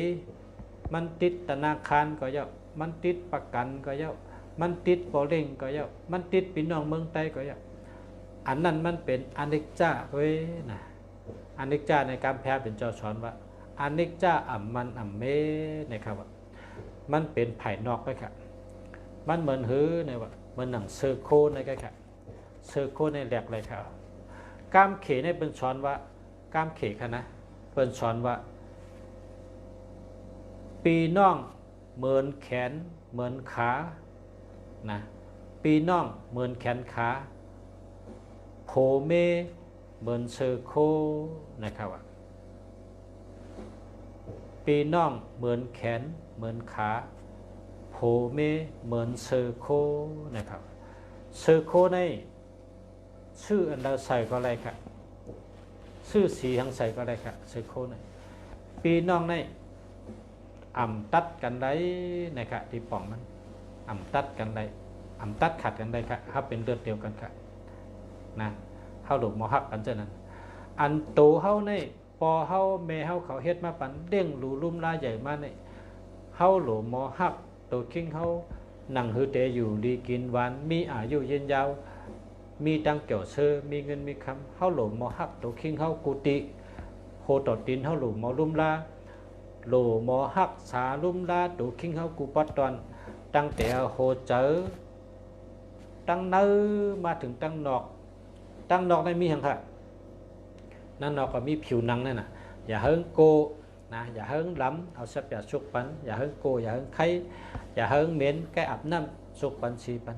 Speaker 1: มันติดธนาคารก็เยอะมันติดประกันก็เยอะมันติดโปรเล่งก็เยอะมันติดพี่น้องเมืองไทยก็เยอะอันนั้นมันเป็นอนิจจาเว้ยนะอนิจจาในการแพทย์เป็นเจ้าสอนว่าอนิจจาอ่ำมันอ่ำเมนะครับว่ามันเป็นภายนอกไปค่ะมันเหมือนหื้อในว่ามันหนังเซอร์โคในกันค่ะเซอร์โคในแหลกเลยครับกามเขในเป็นสอนว่ากามเขค่ะนะเปิ้นสอนว่าปีน้องเหมือนแขนเหมือนขานะปีน้องเหมือนแขนขาโผเมเหมือนเซอร์โคนะครับว่าปีน้องเหมือนแขนเหมือนขาโผเมเหมือนเซอร์โคนะครับเซอร์โคในชื่ออันเราใส่ก็อะไรครับชื่อสีทั้งใส่ก็ได้ครับเซอร์โคในปีน้องในอ่ำตัดกันได้นะครับที่ป่องมันอ่ำตัดกันได้อ่ำตัดขัดกันได้ครับถ้าเป็นเลือดเดียวกันครับนะเฮาหลุมมอหักกันเช่นนั้นอันโตเฮาในพอเฮาแม่เฮาเขาเฮ็ดมาปันเด้งหลูลุ่มลาใหญ่มาในเฮาหลุมมอหักโตคิงเฮานั่งหือเตอยู่ดีกินหวานมีอายุยืนยาวมีตังเกี่ยวเชื่อมีเงินมีคำเฮาหลุมมอหักโตคิงเฮากุติโคตอดินเฮาหลุมมอลุ่มลาโหลมอหักสาลุ่มลาโตคิงเฮากูปัดตอนตั้งแต่โหเจอตั้งเนื้อมาถึงตั้งนอกได้มีหังค่ะนั่นนอกก็มีผิวหนังนั่นน่ะอย่าเฮิงโกนะอย่าเฮิงล้ำเอาสับอย่าสุกปันอย่าเฮิงโกอย่าเฮิงไข่อย่าเฮิงเหม็นแก้อับน้ำสุกปันชีปัน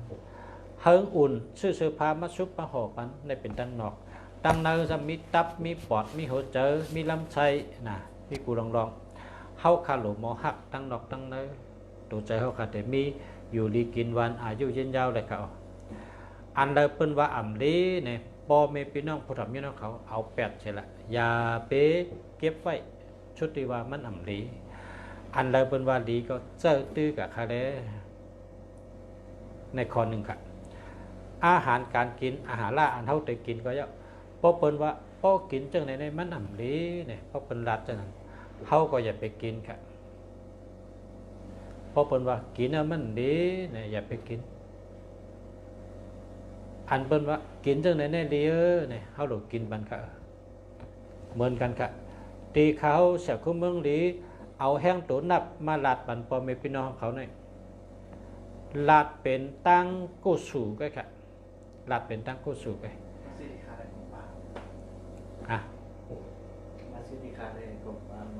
Speaker 1: เฮิงอุ่นซื้อเสื้อผ้ามาชุบมาห่อปันได้เป็นตั้งนอกตั้งเนื้อจะมีตับมีปอดมีหัวเจอมีลำไส้นะมีกูลองเฮาคาโหลมอหักตั้งนอกตั้งเนื้อตัวใจเฮาขาดแต่มี อยู่ดีกินวันอายุยืนยาวเลยเขาอันเลยเป็นว่าอ่ำลีเนี่ยพ่อแม่พี่น้องผู้ทำพี่น้องเขาเอาแปดใช่ละอย่าไปเก็บไว้ชุดที่ว่ามันอ่ำลีอันเลยเป็นว่าดีก็เจอตื้อกับคาเลในข้อหนึ่งค่ะอาหารการกินอาหารล่าอันเท่าแต่กินก็เยอะเพราะเป็นว่าพ่อกินจังในมันอ่ำลีเนี่ยเพราะเป็นรัดจังนั้นเขาก็อย่าไปกินค่ะเพราะเป็นว่ากินมันดีเนี่ยอย่าไปกินอันเป็นว่ากินจังในดีเนี่ยเขาหลุดกินบันค่ะเหมือนกันค่ะตีเขาเสียคุ้มเมืองดีเอาแห้งตัวนับมาลาดบันปอมเมพี่น้องเขาเนี่ยลาดเป็นตั้งกู้สู่ก็ค่ะลาดเป็นตั้งกู้สู่ไป
Speaker 2: มาซื้อที่คาได้ของป่า
Speaker 1: อ่ะ
Speaker 2: มาซื้อที่คาได้ของป่าม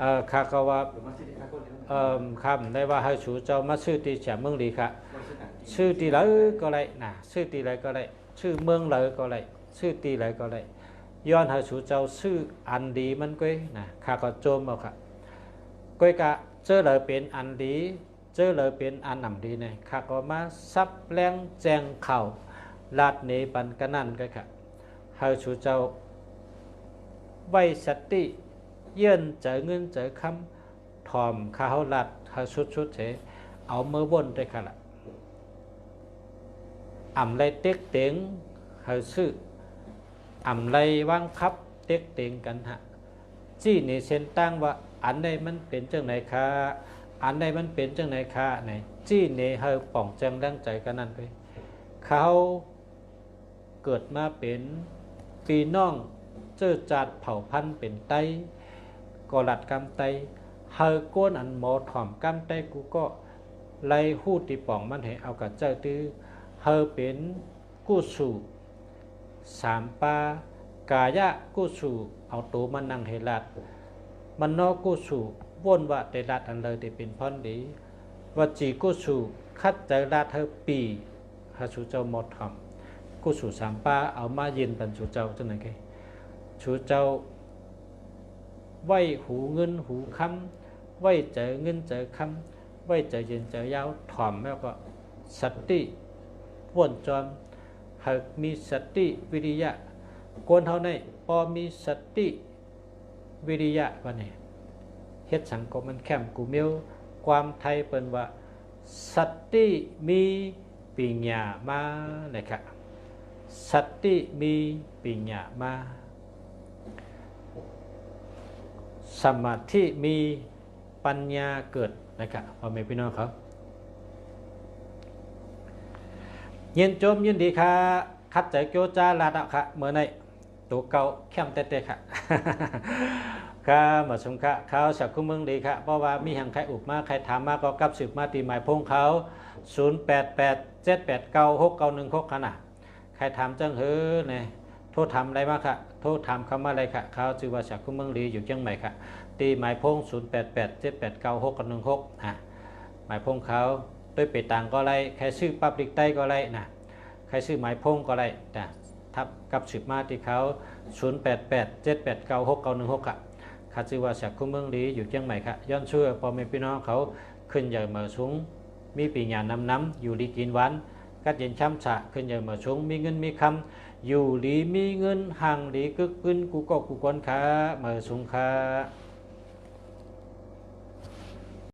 Speaker 2: า
Speaker 1: ข้าก็ว่า
Speaker 2: หรือมาซื้อที่คาก็เลี้ยง
Speaker 1: คำได้ว่าให้ชูเจ้ามาชื่อตีเฉียเมืองดีค่ะ
Speaker 2: มาซื้อหนังจีน
Speaker 1: ชื่อตีไรก็ไรนะชื่อตีไรก็ไรชื่อเมืองไรก็ไรชื่อตีไรก็ไรย้อนให้ชูเจ้าชื่ออันดีมันก้อยนะข้าก็โจมเอาค่ะก้อยกะเจอเลยเป็นอันดีเจอเลยเป็นอันนำดีเนี่ยข้าก็มาซับแรงแจงเข่าลาดเนปันกันนั่นก็ค่ะให้ชูเจ้าไว้สติเยื่นเจอเงินเจอคำถ่อมข้าวลัดข้าวชุดเฉยเอามือบนได้ค่ะละอ่ำไรเต็กเต็งเขาซื้ออ่ำไรว่างคับเต็กเต็งกันฮะจี้ในเส้นตั้งว่าอันใดมันเป็นจังไหนคะอันใดมันเป็นจังไหนคะไหนจี้ในเฮาป่องจังดังใจกันนั่นไปเขาเกิดมาเป็นปีน้องเจอจัดเผ่าพันธุ์เป็นไตกอลัดกำไตเฮาก้นอันหมอถ่อมกำไตกูก็ไล่หู้ตีป่องมันให้เอากับเจ้าตื้อเฮาเป็นกู้สู่สามปากายะกู้สู่เอาตัวมันนั่งให้ลัดมันนอกกู้สู่วนว่าได้ลัดอันเลยได้เป็นพรดีว่าจีกู้สู่คัดใจลัดเฮาปีเฮาสู่เจ้าหมดถ่อมกู้สู่สามปาเอามายินบรรจุเจ้าจังไหนกันชูเจ้าไว้หูเงินหูคำไว้เจอเงินเจอคำไว้เจอเย็นเจอยาวถ่อมแล้วก็สติวนจอมหากมีสติวิริยะกวนเท่านั้นพอมีสติวิริยะวันนี้เฮ็ดสังคมมันแคมกูเมียวความไทยเป็นว่าสติมีปัญญามานะครับสติมีปัญญามาสมาธิมีปัญญาเกิดนะครับพ่อแม่พี่น้องครับเย็นจมยินดีค่ะคัดใจโจจาลาดะค่ะเมื่อในตัวเก่าแคมเตะๆค่ะ ค่ะมาชมค่ะเขาสักคุ้มเมืองดีค่ะเพราะว่ามีหังใครอุบมาใครถามมาก็กลับสืบมาตีหมายพงเขา0887896916ขนาดใครถามจังเฮ้อเนี่ยโทษทำอะไรมาค่ะโทษทำคำว่าอะไรค่ะเขาชื่อว่าสักคุ้มเมืองดีอยู่เชียงใหม่ค่ะตีหมายพง0887896616หมายพงเขาด้วยไปต่างก็ไรใครชื่อปับลิกใต้ก็ไรนะใครชื่อหมายพงก็ไรนะทับกับสืบมาที่เขา0887896916ค่ะข้าชื่อว่าสักคุ้มเมืองดีอยู่เชียงใหม่ค่ะย้อนช่วยพ่อแม่พี่น้องเขาขึ้นใหญ่มาสูงมีปีญาน้ำอยู่ดีกินหวานกัดเย็นช้ำฉะขึ้นใหญ่มาสูงมีเงินมีคำอยู่ดีมีเงินห่างดีกึกกึนกูก็กูกวนค่ะมาสูงค่ะ